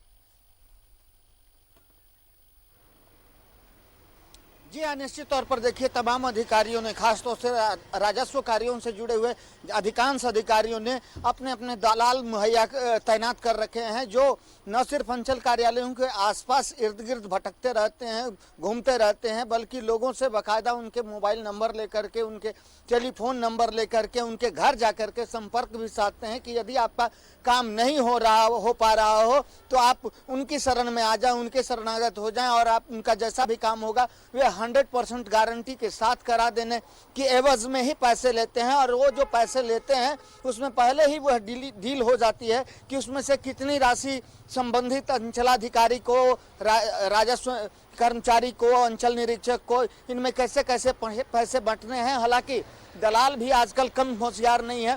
जी हाँ, निश्चित तौर पर देखिए, तमाम अधिकारियों ने, खासतौर से राजस्व कार्यों से जुड़े हुए अधिकांश अधिकारियों ने अपने अपने दलाल मुहैया तैनात कर रखे हैं, जो न सिर्फ अंचल कार्यालयों के आसपास इर्द गिर्द भटकते रहते हैं, घूमते रहते हैं, बल्कि लोगों से बाकायदा उनके मोबाइल नंबर लेकर के, उनके टेलीफोन नंबर लेकर के, उनके घर जाकर के संपर्क भी साधते हैं कि यदि आपका काम नहीं हो पा रहा हो तो आप उनकी शरण में आ जाएं, उनके शरणागत हो जाएं, और आप उनका जैसा भी काम होगा वे 100% गारंटी के साथ करा देने की एवज में ही पैसे लेते हैं। और वो जो पैसे लेते हैं उसमें पहले ही वह डील हो जाती है कि उसमें से कितनी राशि संबंधित अंचलाधिकारी को, राजस्व कर्मचारी को, अंचल निरीक्षक को, इनमें कैसे कैसे पैसे बंटने हैं। हालांकि दलाल भी आजकल कम होशियार नहीं है,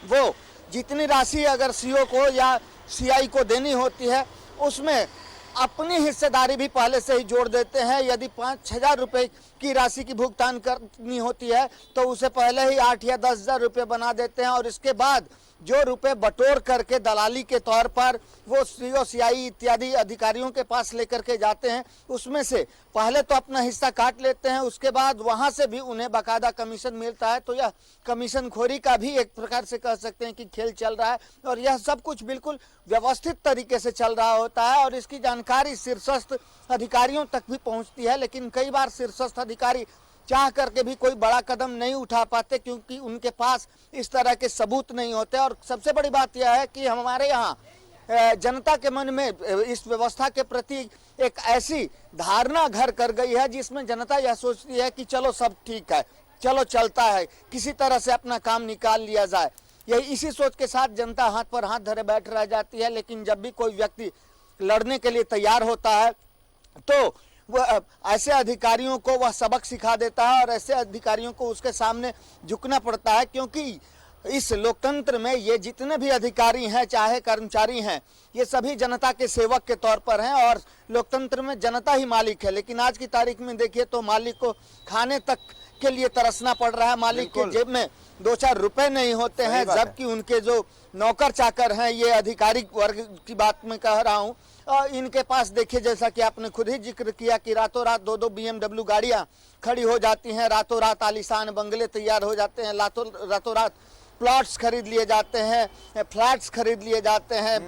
वो जितनी राशि अगर सीओ को या सीआई को देनी होती है उसमें अपनी हिस्सेदारी भी पहले से ही जोड़ देते हैं। यदि 5,000 रुपये की राशि की भुगतान करनी होती है तो उसे पहले ही 8 या 10,000 रुपये बना देते हैं, और इसके बाद जो रुपए बटोर करके दलाली के तौर पर वो सीओ सीआई इत्यादि अधिकारियों के पास लेकर के जाते हैं, उसमें से पहले तो अपना हिस्सा काट लेते हैं, उसके बाद वहां से भी उन्हें बाकायदा कमीशन मिलता है। तो यह कमीशन खोरी का भी एक प्रकार से कह सकते हैं कि खेल चल रहा है, और यह सब कुछ बिल्कुल व्यवस्थित तरीके से चल रहा होता है, और इसकी जानकारी शीर्षस्थ अधिकारियों तक भी पहुंचती है। लेकिन कई बार शीर्षस्थ अधिकारी चाह करके भी कोई बड़ा कदम नहीं उठा पाते, क्योंकि उनके पास इस तरह के सबूत नहीं होते। और सबसे बड़ी बात यह है कि हमारे यहाँ जनता के मन में इस व्यवस्था के प्रति एक ऐसी धारणा घर कर गई है जिसमें जनता यह सोचती है कि चलो सब ठीक है, चलो चलता है, किसी तरह से अपना काम निकाल लिया जाए। यही इसी सोच के साथ जनता हाथ पर हाथ धरे बैठ रह जाती है। लेकिन जब भी कोई व्यक्ति लड़ने के लिए तैयार होता है तो वह ऐसे अधिकारियों को वह सबक सिखा देता है, और ऐसे अधिकारियों को उसके सामने झुकना पड़ता है। क्योंकि इस लोकतंत्र में ये जितने भी अधिकारी हैं चाहे कर्मचारी हैं, ये सभी जनता के सेवक के तौर पर हैं, और लोकतंत्र में जनता ही मालिक है। लेकिन आज की तारीख में देखिए तो मालिक को खाने तक के लिए तरसना पड़ रहा है, मालिक के जेब में 2-4 रुपए नहीं होते हैं, जबकि उनके जो नौकर चाकर हैं, ये आधिकारिक वर्ग की बात में कह रहा हूँ, और इनके पास देखिए जैसा कि आपने खुद ही जिक्र किया कि रातों रात 2-2 BMW गाड़ियां खड़ी हो जाती हैं, रातों रात आलीशान बंगले तैयार हो जाते हैं, रातों रात प्लॉट्स खरीद लिए जाते हैं, फ्लैट्स खरीद लिए जाते हैं,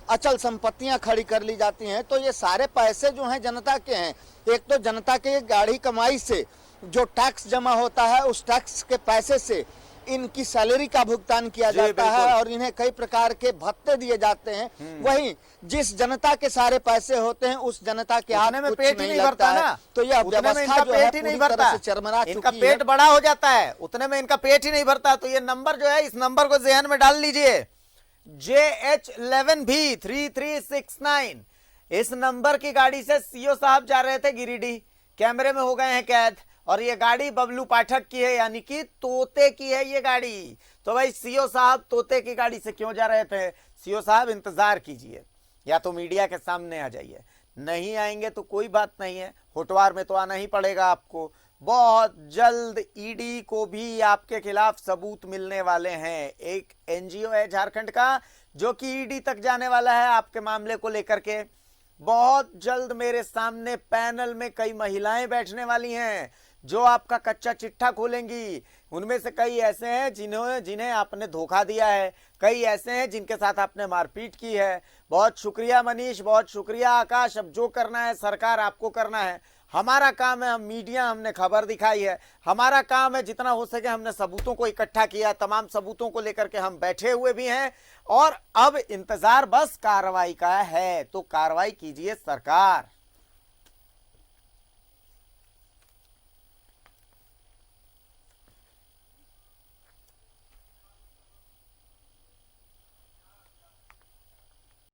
अचल संपत्तियां खड़ी कर ली जाती हैं। तो ये सारे पैसे जो हैं जनता के हैं। एक तो जनता के गाढ़ी कमाई से जो टैक्स जमा होता है, उस टैक्स के पैसे से इनकी सैलरी का भुगतान किया जाता है, और इन्हें कई प्रकार के भत्ते दिए जाते हैं। वहीं जिस जनता के सारे पैसे होते हैं उस जनता के हाथ में पेट ही नहीं भरता ना, तो यह व्यवस्था जो है पूरी तरह से चरमरा चुकी है। इनका पेट बड़ा हो जाता है, उतने में इनका पेट ही नहीं भरता। तो ये नंबर जो है, इस नंबर को ज़हन में डाल लीजिए, JH11B 3369। इस नंबर की गाड़ी से सीओ साहब जा रहे थे गिरिडीह, कैमरे में हो गए हैं कैद, और ये गाड़ी बबलू पाठक की है, यानी कि तोते की है ये गाड़ी। तो भाई सीओ साहब तोते की गाड़ी से क्यों जा रहे थे? सीओ साहब इंतजार कीजिए, या तो मीडिया के सामने आ जाइए, नहीं आएंगे तो कोई बात नहीं है, होटवार में तो आना ही पड़ेगा आपको। बहुत जल्द ईडी को भी आपके खिलाफ सबूत मिलने वाले हैं। एक एनजीओ है झारखंड का जो कि ईडी तक जाने वाला है आपके मामले को लेकर के। बहुत जल्द मेरे सामने पैनल में कई महिलाएं बैठने वाली हैं जो आपका कच्चा चिट्ठा खोलेंगी। उनमें से कई ऐसे हैं जिन्हें आपने धोखा दिया है, कई ऐसे हैं जिनके साथ आपने मारपीट की है। बहुत शुक्रिया मनीष, बहुत शुक्रिया आकाश। अब जो करना है सरकार आपको करना है, हमारा काम है, हम मीडिया हमने खबर दिखाई है, हमारा काम है जितना हो सके हमने सबूतों को इकट्ठा किया, तमाम सबूतों को लेकर के हम बैठे हुए भी हैं और अब इंतजार बस कार्रवाई का है। तो कार्रवाई कीजिए सरकार।